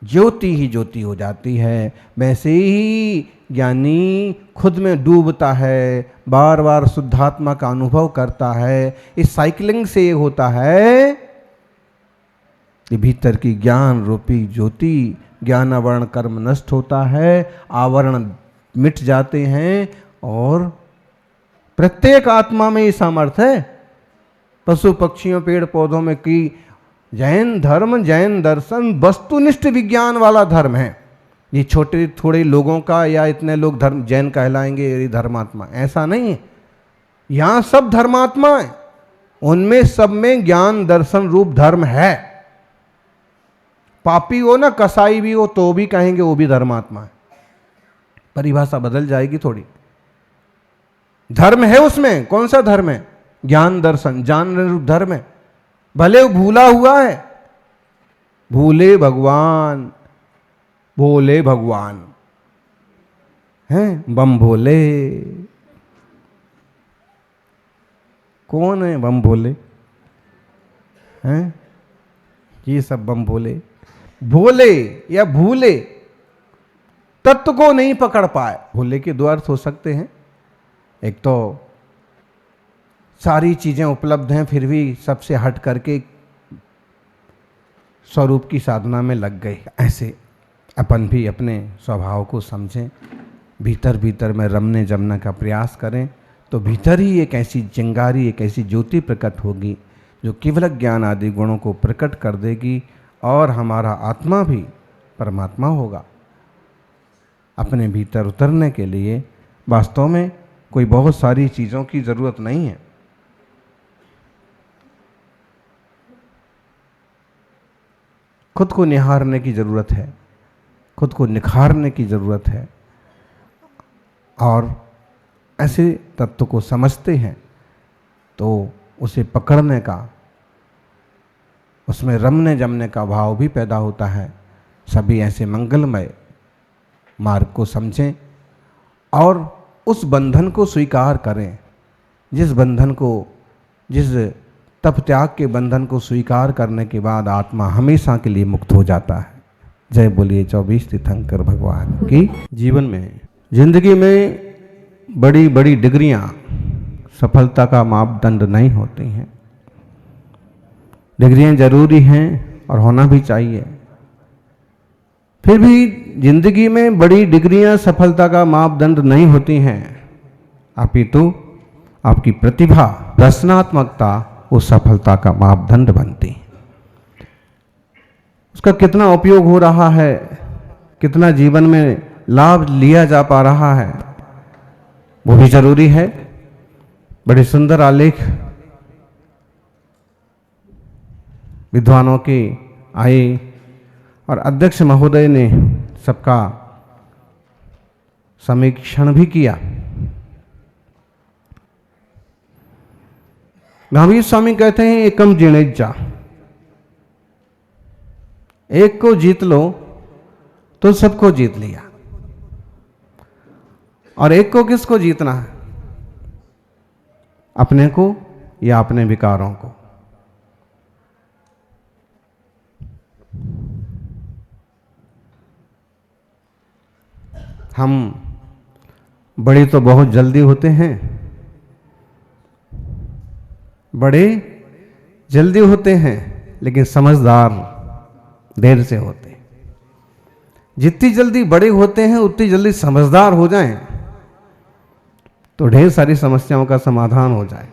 ज्योति ही ज्योति हो जाती है, वैसे ही ज्ञानी खुद में डूबता है, बार बार शुद्धात्मा का अनुभव करता है। इस साइकिलिंग से ये होता है कि भीतर की ज्ञान रूपी ज्योति, ज्ञान आवरण कर्म नष्ट होता है, आवरण मिट जाते हैं, और प्रत्येक आत्मा में ये सामर्थ्य है। पशु पक्षियों पेड़ पौधों में की जैन धर्म, जैन दर्शन वस्तुनिष्ठ विज्ञान वाला धर्म है। ये छोटे थोड़े लोगों का या इतने लोग धर्म जैन कहलाएंगे ये धर्मात्मा, ऐसा नहीं है। यहाँ सब धर्मात्मा है, उनमें सब में ज्ञान दर्शन रूप धर्म है। पापी हो ना, कसाई भी हो तो भी कहेंगे वो भी धर्मात्मा है, परिभाषा बदल जाएगी थोड़ी। धर्म है उसमें। कौन सा धर्म है? ज्ञान दर्शन, ज्ञान रूप धर्म है। भले वो भूला हुआ है, भूले भगवान, भोले भगवान हैं, बम भोले। कौन है बम भोले? हैं ये सब बम भोले, भोले या भूले, तत्व को नहीं पकड़ पाए। भोले के दो अर्थ हो सकते हैं, एक तो सारी चीजें उपलब्ध हैं फिर भी सबसे हट करके स्वरूप की साधना में लग गए। ऐसे अपन भी अपने स्वभाव को समझें, भीतर भीतर में रमने जमने का प्रयास करें, तो भीतर ही एक ऐसी चिंगारी, एक ऐसी ज्योति प्रकट होगी जो केवल ज्ञान आदि गुणों को प्रकट कर देगी, और हमारा आत्मा भी परमात्मा होगा। अपने भीतर उतरने के लिए वास्तव में कोई बहुत सारी चीज़ों की ज़रूरत नहीं है। खुद को निहारने की ज़रूरत है, खुद को निखारने की ज़रूरत है, और ऐसे तत्व को समझते हैं तो उसे पकड़ने का, उसमें रमने जमने का भाव भी पैदा होता है। सभी ऐसे मंगलमय मार्ग को समझें और उस बंधन को स्वीकार करें, जिस बंधन को, जिस तप त्याग के बंधन को स्वीकार करने के बाद आत्मा हमेशा के लिए मुक्त हो जाता है। जय बोलिए 24 तीर्थंकर भगवान की। जीवन में, जिंदगी में बड़ी बड़ी डिग्रियां सफलता का मापदंड नहीं होती हैं। डिग्रियां जरूरी हैं और होना भी चाहिए, फिर भी जिंदगी में बड़ी डिग्रियां सफलता का मापदंड नहीं होती हैं, अपितु आपकी प्रतिभा, रचनात्मकता उस सफलता का मापदंड बनती है। उसका कितना उपयोग हो रहा है, कितना जीवन में लाभ लिया जा पा रहा है, वो भी जरूरी है। बड़े सुंदर आलेख विद्वानों के आए और अध्यक्ष महोदय ने सबका समीक्षण भी किया। महावीर स्वामी कहते हैं एकम जिणेज्जा, एक को जीत लो तो सबको जीत लिया। और एक को किसको जीतना है? अपने को या अपने विकारों को। हम बड़े तो बहुत जल्दी होते हैं, बड़े जल्दी होते हैं, लेकिन समझदार देर से होते हैं। जितनी जल्दी बड़े होते हैं उतनी जल्दी समझदार हो जाएं तो ढेर सारी समस्याओं का समाधान हो जाए।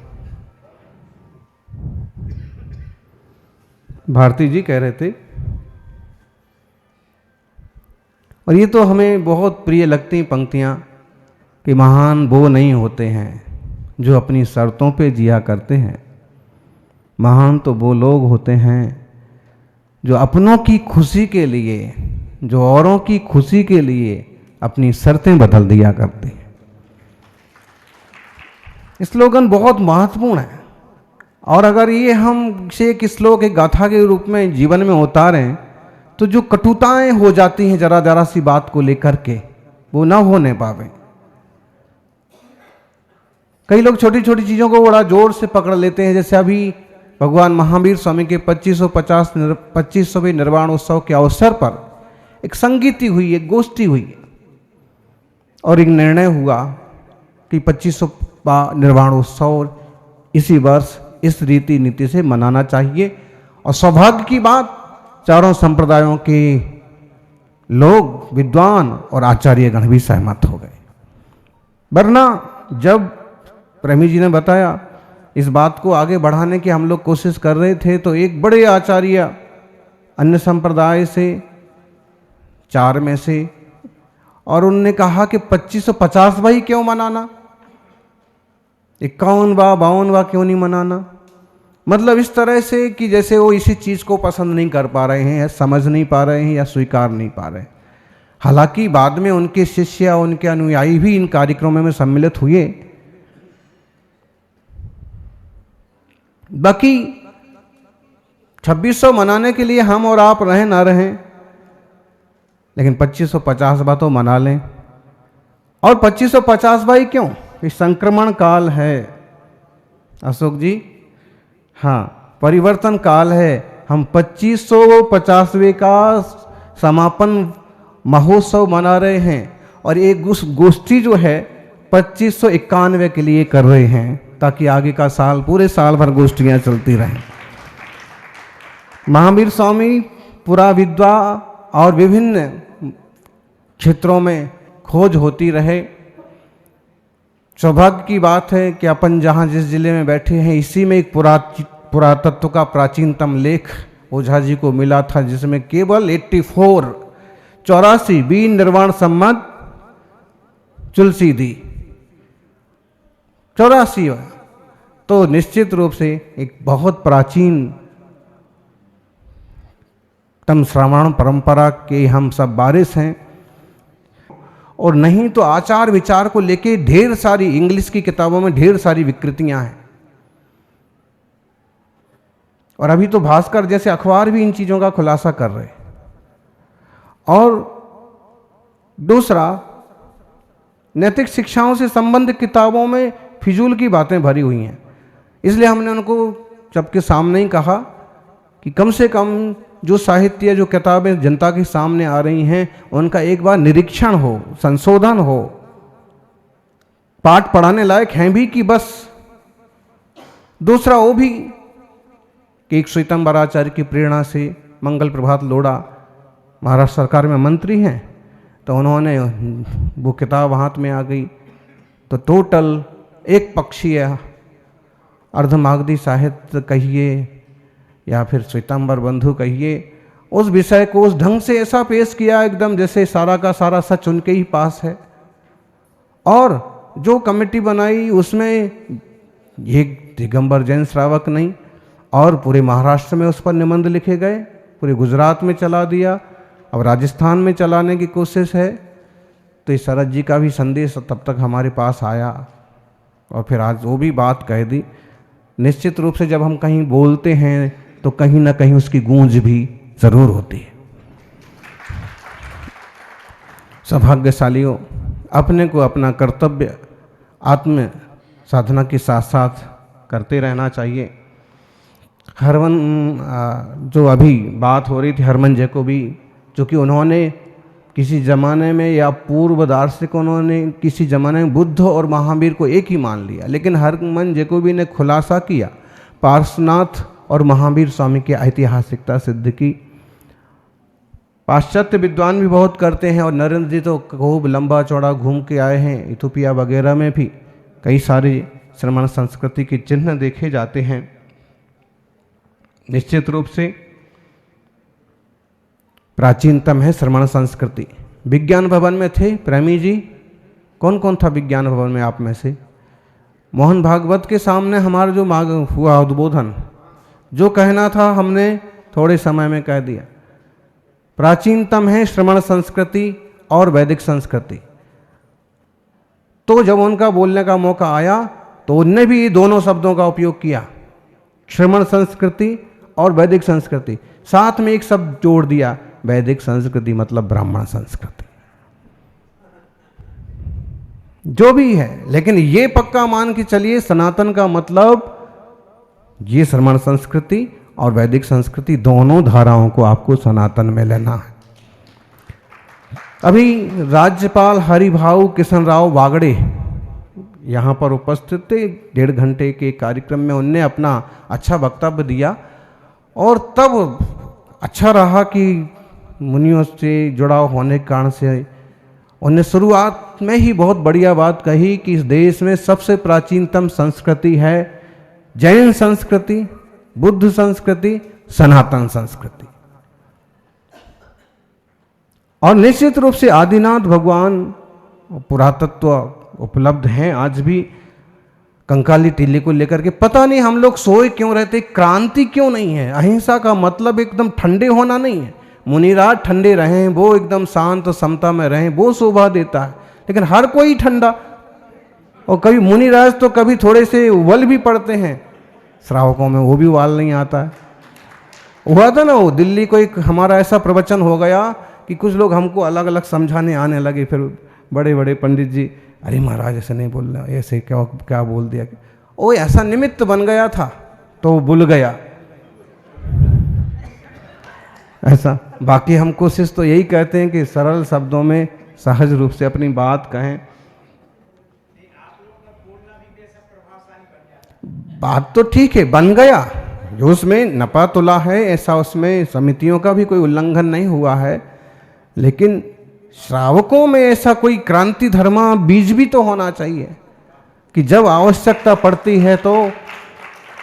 भारती जी कह रहे थे, और ये तो हमें बहुत प्रिय लगती पंक्तियां, कि महान वो नहीं होते हैं जो अपनी शर्तों पे जिया करते हैं, महान तो वो लोग होते हैं जो अपनों की खुशी के लिए, जो औरों की खुशी के लिए अपनी शर्तें बदल दिया करते हैं। स्लोगन बहुत महत्वपूर्ण है, और अगर ये हम से एक श्लोक एक गाथा के रूप में जीवन में उतारें तो जो कटुताएं हो जाती हैं जरा जरा सी बात को लेकर के, वो ना होने पावे। कई लोग छोटी छोटी चीज़ों को बड़ा जोर से पकड़ लेते हैं। जैसे अभी भगवान महावीर स्वामी के 25वें निर्वाण उत्सव के अवसर पर एक संगीति हुई, एक गोष्ठी हुई, और एक निर्णय हुआ कि 25वां निर्वाण उत्सव इसी वर्ष इस रीति नीति से मनाना चाहिए। और सौभाग्य की बात, चारों संप्रदायों के लोग, विद्वान और आचार्यगण भी सहमत हो गए। वरना जब प्रेमी जी ने बताया इस बात को आगे बढ़ाने की हम लोग कोशिश कर रहे थे, तो एक बड़े आचार्य अन्य संप्रदाय से, 4 में से, और उनने कहा कि 2550वां ही क्यों मनाना, 51वां 52वां क्यों नहीं मनाना। मतलब इस तरह से कि जैसे वो इसी चीज़ को पसंद नहीं कर पा रहे हैं, समझ नहीं पा रहे हैं या स्वीकार नहीं पा रहे हैं। हालांकि बाद में उनके शिष्य या उनके अनुयायी भी इन कार्यक्रमों में सम्मिलित हुए। बाकी 2600 मनाने के लिए हम और आप रहें ना रहें, लेकिन 2550वां तो मना लें। और 2550वां ही क्यों, ये संक्रमण काल है अशोक जी, हाँ परिवर्तन काल है। हम 2550वें का समापन महोत्सव मना रहे हैं, और एक गोष्ठी जो है 2591 के लिए कर रहे हैं, ताकि आगे का साल, पूरे साल भर गोष्ठियाँ चलती रहें। महावीर स्वामी पुराविद्या और विभिन्न क्षेत्रों में खोज होती रहे। सौभाग्य की बात है कि अपन जहाँ जिस जिले में बैठे हैं, इसी में एक पुरातत्व का प्राचीनतम लेख ओझा जी को मिला था, जिसमें केवल 84 बी निर्वाण संमत तुलसी दी 84। तो निश्चित रूप से एक बहुत प्राचीन तम श्रावण परंपरा के हम सब वारिस हैं। और नहीं तो आचार विचार को लेके ढेर सारी इंग्लिश की किताबों में ढेर सारी विकृतियां हैं, और अभी तो भास्कर जैसे अखबार भी इन चीज़ों का खुलासा कर रहे। और दूसरा, नैतिक शिक्षाओं से संबंधित किताबों में फिजूल की बातें भरी हुई हैं। इसलिए हमने उनको सबके सामने ही कहा कि कम से कम जो साहित्य, जो किताबें जनता के सामने आ रही हैं, उनका एक बार निरीक्षण हो, संशोधन हो। पाठ पढ़ाने लायक हैं भी कि बस। दूसरा वो भी कि एक श्वेतांबराचार्य की प्रेरणा से मंगल प्रभात लोढ़ा महाराष्ट्र सरकार में मंत्री हैं, तो उन्होंने वो किताब हाथ में आ गई। तो टोटल एक पक्षीय अर्धमागधी साहित्य कहिए या फिर श्वेतांबर बंधु कहिए, उस विषय को उस ढंग से ऐसा पेश किया एकदम जैसे सारा का सारा सच उनके ही पास है। और जो कमेटी बनाई उसमें एक दिगंबर जैन श्रावक नहीं, और पूरे महाराष्ट्र में उस पर निबंध लिखे गए, पूरे गुजरात में चला दिया, अब राजस्थान में चलाने की कोशिश है। तो इस शरद जी का भी संदेश तब तक हमारे पास आया, और फिर आज वो भी बात कह दी। निश्चित रूप से जब हम कहीं बोलते हैं तो कहीं ना कहीं उसकी गूंज भी जरूर होती है। सौभाग्यशालियों, अपने को अपना कर्तव्य आत्म साधना के साथ साथ करते रहना चाहिए। हरमन जो अभी बात हो रही थी हरमन जैकोबी, जो कि उन्होंने किसी ज़माने में या पूर्व दार्शनिकों उन्होंने किसी ज़माने में बुद्ध और महावीर को एक ही मान लिया, लेकिन हरमन जैकोबी ने खुलासा किया, पार्श्वनाथ और महावीर स्वामी की ऐतिहासिकता सिद्ध की। पाश्चात्य विद्वान भी बहुत करते हैं और नरेंद्र जी तो खूब लंबा चौड़ा घूम के आए हैं, इथोपिया वगैरह में भी कई सारे श्रमण संस्कृति के चिन्ह देखे जाते हैं। निश्चित रूप से प्राचीनतम है श्रमण संस्कृति। विज्ञान भवन में थे प्रेमी जी, कौन कौन था विज्ञान भवन में आप में से? मोहन भागवत के सामने हमारा जो हुआ उद्बोधन, जो कहना था हमने थोड़े समय में कह दिया। प्राचीनतम है श्रमण संस्कृति और वैदिक संस्कृति। तो जब उनका बोलने का मौका आया तो उनने भी दोनों शब्दों का उपयोग किया, श्रमण संस्कृति और वैदिक संस्कृति, साथ में एक शब्द जोड़ दिया, वैदिक संस्कृति मतलब ब्राह्मण संस्कृति। जो भी है, लेकिन ये पक्का मान के चलिए सनातन का मतलब ये श्रमण संस्कृति और वैदिक संस्कृति दोनों धाराओं को आपको सनातन में लेना है। अभी राज्यपाल हरिभाऊ किशन राव बागड़े यहाँ पर उपस्थित थे, 1.5 घंटे के कार्यक्रम में उनने अपना अच्छा वक्तव्य दिया और तब अच्छा रहा कि मुनियों से जुड़ाव होने के कारण से उन्हें शुरुआत में ही बहुत बढ़िया बात कही कि इस देश में सबसे प्राचीनतम संस्कृति है जैन संस्कृति, बुद्ध संस्कृति, सनातन संस्कृति। और निश्चित रूप से आदिनाथ भगवान पुरातत्व उपलब्ध हैं आज भी कंकाली टीले को लेकर के। पता नहीं हम लोग सोए क्यों रहते, क्रांति क्यों नहीं है। अहिंसा का मतलब एकदम ठंडे होना नहीं है। मुनिराज ठंडे रहें, वो एकदम शांत समता में रहें, वो शोभा देता है, लेकिन हर कोई ठंडा। और कभी मुनिराज तो कभी थोड़े से उबल भी पड़ते हैं, श्रावकों में वो भी उबाल नहीं आता है। हुआ था ना वो दिल्ली को एक हमारा ऐसा प्रवचन हो गया कि कुछ लोग हमको अलग अलग समझाने आने लगे, फिर बड़े बड़े पंडित जी, अरे महाराज ऐसे नहीं बोल रहा, ऐसे क्या क्या बोल दिया। ओ ऐसा निमित्त बन गया था तो वो भूल गया ऐसा। बाकी हम कोशिश तो यही कहते हैं कि सरल शब्दों में सहज रूप से अपनी बात कहें। बात तो ठीक है, बन गया, जो उसमें नपा तुला है ऐसा उसमें समितियों का भी कोई उल्लंघन नहीं हुआ है, लेकिन श्रावकों में ऐसा कोई क्रांति धर्मा बीज भी तो होना चाहिए कि जब आवश्यकता पड़ती है तो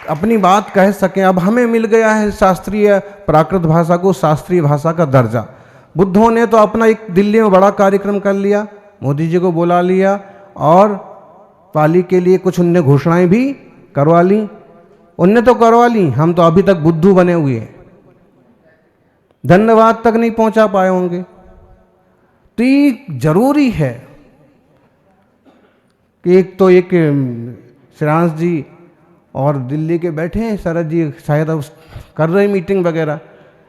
अपनी बात कह सकें। अब हमें मिल गया है शास्त्रीय प्राकृत भाषा को शास्त्रीय भाषा का दर्जा। बुद्धों ने तो अपना एक दिल्ली में बड़ा कार्यक्रम कर लिया, मोदी जी को बुला लिया और पाली के लिए कुछ उनने घोषणाएं भी करवा ली। उनने तो करवा ली, हम तो अभी तक बुद्धू बने हुए हैं, धन्यवाद तक नहीं पहुंचा पाए होंगे। तो ये जरूरी है कि एक श्रीरांश जी और दिल्ली के बैठे हैं शरद जी, शायद अब कर रहे मीटिंग वगैरह,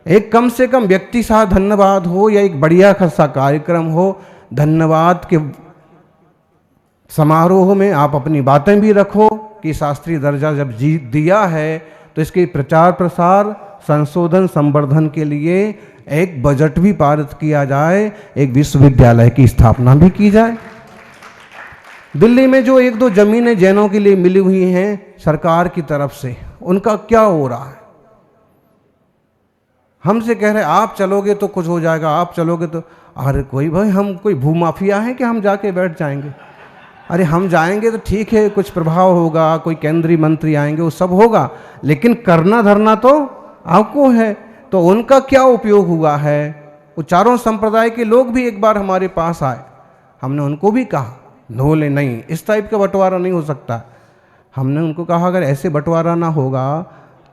एक कम से कम व्यक्ति साथ धन्यवाद हो या एक बढ़िया खासा कार्यक्रम हो, धन्यवाद के समारोह में आप अपनी बातें भी रखो कि शास्त्रीय दर्जा जब दिया है तो इसके प्रचार प्रसार संशोधन संवर्धन के लिए एक बजट भी पारित किया जाए, एक विश्वविद्यालय की स्थापना भी की जाए। दिल्ली में जो 1-2 जमीनें जैनों के लिए मिली हुई हैं सरकार की तरफ से, उनका क्या हो रहा है? हमसे कह रहे आप चलोगे तो कुछ हो जाएगा, आप चलोगे तो, अरे कोई भाई हम कोई भूमाफिया हैं कि हम जाके बैठ जाएंगे? अरे हम जाएंगे तो ठीक है, कुछ प्रभाव होगा, कोई केंद्रीय मंत्री आएंगे, वो सब होगा, लेकिन करना धरना तो आपको है। तो उनका क्या उपयोग हुआ है? वो चारों संप्रदाय के लोग भी एक बार हमारे पास आए, हमने उनको भी कहा बोले नहीं, इस टाइप का बंटवारा नहीं हो सकता। हमने उनको कहा अगर ऐसे बंटवारा ना होगा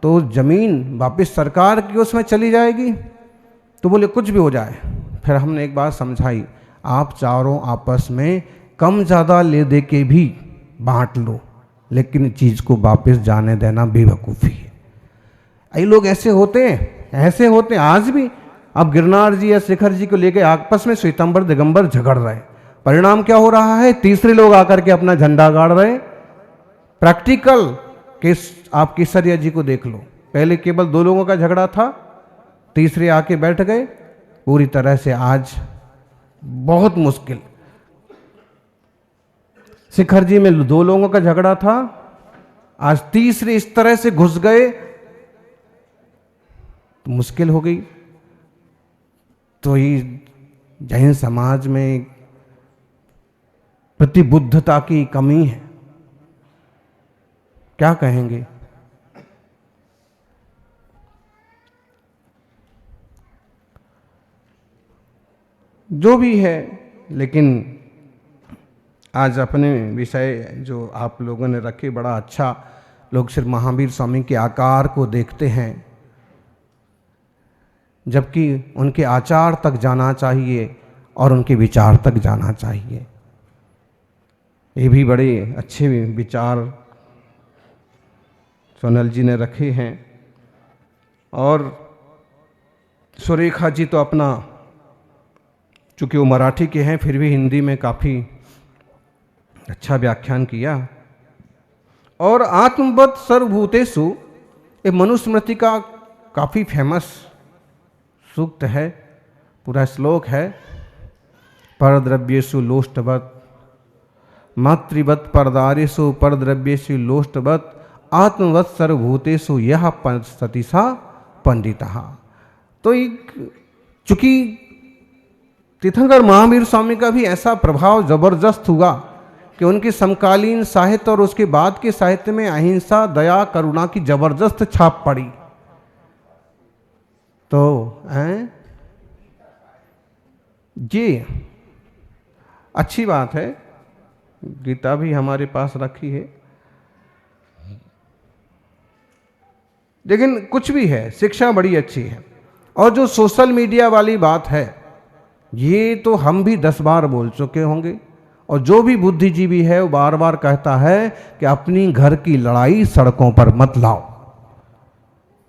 तो ज़मीन वापस सरकार की उसमें चली जाएगी। तो बोले कुछ भी हो जाए। फिर हमने एक बात समझाई, आप चारों आपस में कम ज़्यादा ले दे के भी बांट लो, लेकिन चीज़ को वापस जाने देना बेवकूफ़ी है। ये लोग ऐसे होते हैं, ऐसे होते हैं आज भी। अब गिरनार जी या शिखर जी को लेके आपस में श्वेतांबर दिगंबर झगड़ रहे, परिणाम क्या हो रहा है? तीसरे लोग आकर के अपना झंडा गाड़ रहे। प्रैक्टिकल केस आप केसरिया जी को देख लो, पहले केवल 2 लोगों का झगड़ा था, तीसरे आके बैठ गए, पूरी तरह से आज बहुत मुश्किल। शिखर जी में 2 लोगों का झगड़ा था, आज तीसरे इस तरह से घुस गए तो मुश्किल हो गई। तो ये जैन समाज में प्रतिबद्धता की कमी है, क्या कहेंगे। जो भी है, लेकिन आज अपने विषय जो आप लोगों ने रखे बड़ा अच्छा, लोग सिर्फ महावीर स्वामी के आकार को देखते हैं, जबकि उनके आचार तक जाना चाहिए और उनके विचार तक जाना चाहिए। ये भी बड़े अच्छे विचार सोनल जी ने रखे हैं। और सुरेखा जी तो अपना, चूँकि वो मराठी के हैं, फिर भी हिंदी में काफ़ी अच्छा व्याख्यान किया। और आत्मवत् सर्वभूतेषु, ये मनुस्मृति का काफ़ी फेमस सूक्त है, पूरा श्लोक है। परद्रव्येषु लोष्टवत् मातृवत् परदारेषु परद्रव्येषु लोष्टवत् आत्मवत् सर्वभूतेषु यह सति सा पंडितः। तो चूंकि तीर्थंकर महावीर स्वामी का भी ऐसा प्रभाव जबरदस्त हुआ कि उनके समकालीन साहित्य और उसके बाद के साहित्य में अहिंसा, दया, करुणा की जबरदस्त छाप पड़ी। तो जी अच्छी बात है, गीता भी हमारे पास रखी है। लेकिन कुछ भी है, शिक्षा बड़ी अच्छी है। और जो सोशल मीडिया वाली बात है, ये तो हम भी 10 बार बोल चुके होंगे, और जो भी बुद्धिजीवी है वो बार बार कहता है कि अपनी घर की लड़ाई सड़कों पर मत लाओ,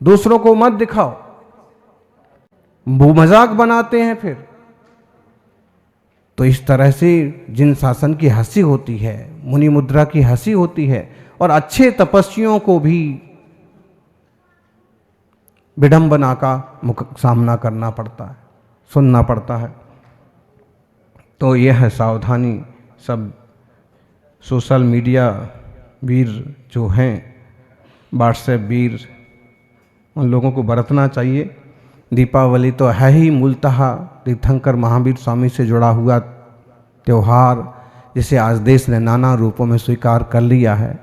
दूसरों को मत दिखाओ। वो मजाक बनाते हैं फिर। तो इस तरह से जिन शासन की हंसी होती है, मुनि मुद्रा की हंसी होती है, और अच्छे तपस्वियों को भी विडंबना का सामना करना पड़ता है, सुनना पड़ता है। तो यह है सावधानी। सब सोशल मीडिया वीर जो हैं, व्हाट्सएप वीर, उन लोगों को बरतना चाहिए। दीपावली तो है ही मूलतः तीर्थंकर महावीर स्वामी से जुड़ा हुआ त्यौहार, जिसे आज देश ने नाना रूपों में स्वीकार कर लिया है।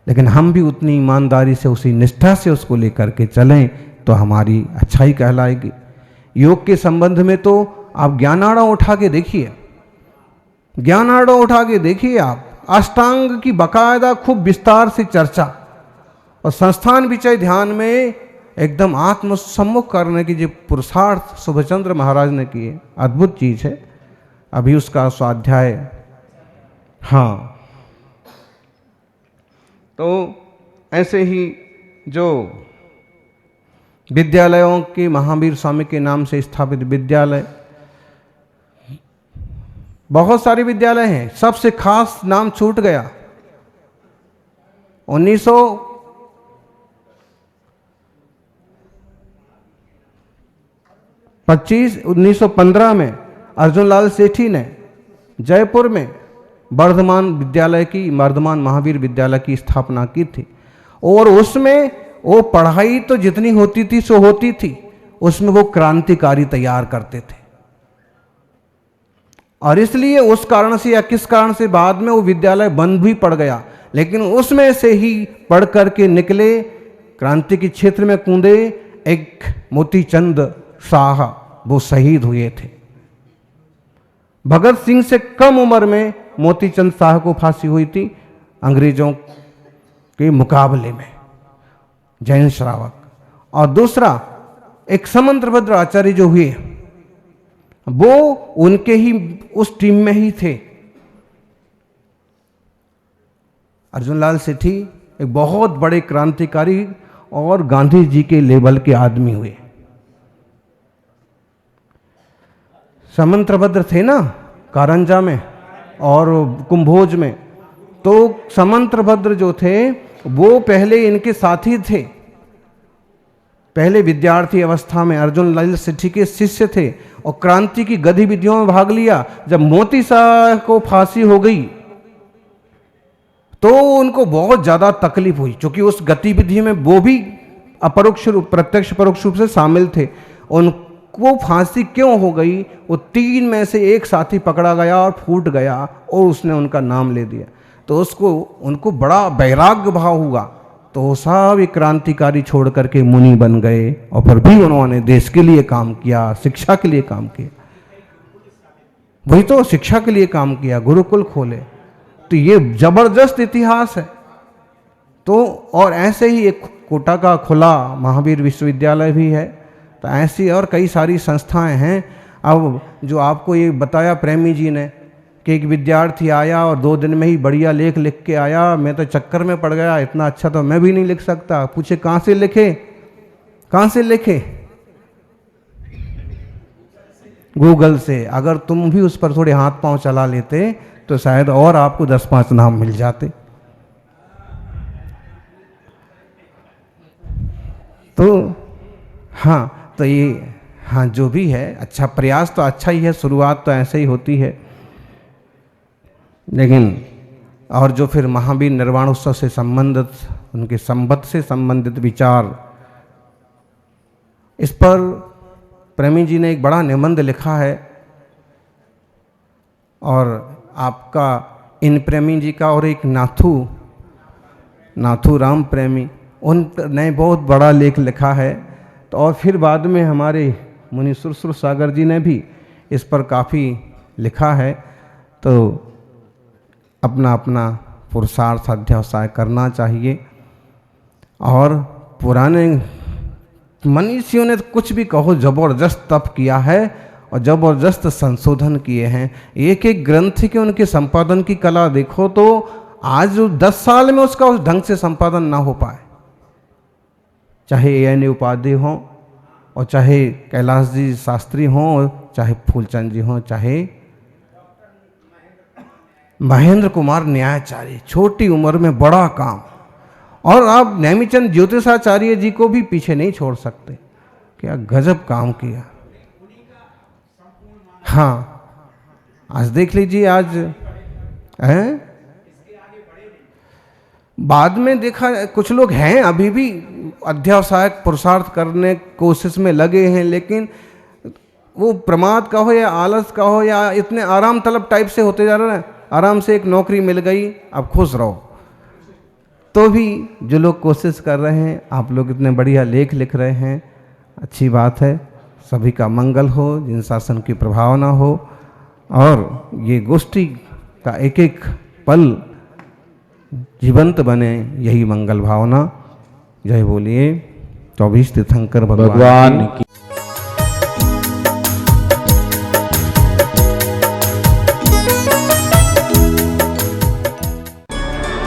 लेकिन हम भी उतनी ईमानदारी से, उसी निष्ठा से उसको लेकर के चलें तो हमारी अच्छाई कहलाएगी। योग के संबंध में तो आप ज्ञानाड़ा उठा के देखिए, ज्ञानाड़ा उठा के देखिए आप, अष्टांग की बाकायदा खूब विस्तार से चर्चा, और संस्थान विषय ध्यान में एकदम आत्मसम्मुख करने की जो पुरुषार्थ सुभचंद्र महाराज ने किए, अद्भुत चीज है। अभी उसका स्वाध्याय, हाँ। तो ऐसे ही जो विद्यालयों के महावीर स्वामी के नाम से स्थापित विद्यालय, बहुत सारे विद्यालय हैं, सबसे खास नाम छूट गया। 1915 में अर्जुनलाल सेठी ने जयपुर में वर्धमान विद्यालय की, वर्धमान महावीर विद्यालय की स्थापना की थी। और उसमें वो पढ़ाई तो जितनी होती थी सो होती थी, उसमें वो क्रांतिकारी तैयार करते थे। और इसलिए उस कारण से या किस कारण से बाद में वो विद्यालय बंद भी पड़ गया, लेकिन उसमें से ही पढ़ करके निकले, क्रांति के क्षेत्र में कूदे। एक मोतीचंद शाह, वो शहीद हुए थे। भगत सिंह से कम उम्र में मोतीचंद शाह को फांसी हुई थी अंग्रेजों के मुकाबले में, जैन श्रावक। और दूसरा एक समंत्रभद्र आचार्य जो हुए, वो उनके ही उस टीम में ही थे। अर्जुनलाल सेठी एक बहुत बड़े क्रांतिकारी और गांधी जी के लेवल के आदमी हुए। समंत्रभद्र थे ना कारंजा में और कुंभोज में, तो समंत्रभद्र जो थे वो पहले इनके साथी थे, पहले विद्यार्थी अवस्था में अर्जुन ललित सेठी के शिष्य थे और क्रांति की गतिविधियों में भाग लिया। जब मोती शाह को फांसी हो गई तो उनको बहुत ज्यादा तकलीफ हुई, क्योंकि उस गतिविधि में वो भी अपरोक्ष रूप प्रत्यक्ष परोक्ष रूप से शामिल थे। उनको फांसी क्यों हो गई? वो 3 में से एक साथी पकड़ा गया और फूट गया और उसने उनका नाम ले दिया, तो उनको बड़ा वैराग्य भाव हुआ, तो वो सब एक क्रांतिकारी छोड़ करके मुनि बन गए और फिर भी उन्होंने देश के लिए काम किया, शिक्षा के लिए काम किया। वही तो, शिक्षा के लिए काम किया, गुरुकुल खोले। तो ये जबरदस्त इतिहास है। तो और ऐसे ही एक कोटा का खुला महावीर विश्वविद्यालय भी है। तो ऐसी और कई सारी संस्थाएं हैं। अब जो आपको ये बताया प्रेमी जी ने कि एक विद्यार्थी आया और 2 दिन में ही बढ़िया लेख लिख के आया, मैं तो चक्कर में पड़ गया, इतना अच्छा तो मैं भी नहीं लिख सकता। पूछे कहाँ से लिखे? कहाँ से लिखे? गूगल से। अगर तुम भी उस पर थोड़े हाथ पांव चला लेते तो शायद और आपको 10-5 नाम मिल जाते। तो हाँ, तो ये हाँ जो भी है, अच्छा प्रयास तो अच्छा ही है, शुरुआत तो ऐसे ही होती है। लेकिन और जो फिर महावीर निर्वाण उत्सव से संबंधित, उनके संबत से संबंधित विचार, इस पर प्रेमी जी ने एक बड़ा निबंध लिखा है। और आपका इन प्रेमी जी का और एक नाथू राम प्रेमी, उनने बहुत बड़ा लेख लिखा है। तो और फिर बाद में हमारे मुनि सुरसुर सागर जी ने भी इस पर काफ़ी लिखा है। तो अपना अपना पुरुषार्थ अध्यवसाय करना चाहिए। और पुराने मनीषियों ने तो कुछ भी कहो जबरदस्त तप किया है और जबरदस्त संशोधन किए हैं। एक एक ग्रंथ के उनके संपादन की कला देखो तो आज 10 साल में उसका उस ढंग से संपादन ना हो पाए, चाहे A.N. उपाध्याय हों और चाहे कैलाश जी शास्त्री हों, चाहे फूलचंद जी हों, चाहे महेंद्र कुमार न्यायाचार्य, छोटी उम्र में बड़ा काम। और आप नेमिचंद ज्योतिषाचार्य जी को भी पीछे नहीं छोड़ सकते, क्या गजब काम किया। हाँ, आज देख लीजिए, आज हैं, बाद में देखा कुछ लोग हैं अभी भी अध्यवसायक पुरुषार्थ करने कोशिश में लगे हैं, लेकिन वो प्रमाद का हो या आलस का हो या इतने आराम तलब टाइप से होते जा रहे हैं। आराम से एक नौकरी मिल गई, अब खुश रहो। तो भी जो लोग कोशिश कर रहे हैं, आप लोग इतने बढ़िया लेख लिख रहे हैं, अच्छी बात है। सभी का मंगल हो, जिन शासन की प्रभावना हो और ये गोष्ठी का एक एक पल जीवंत बने, यही मंगल भावना। जय बोलिए 24 तीर्थंकर भगवान की।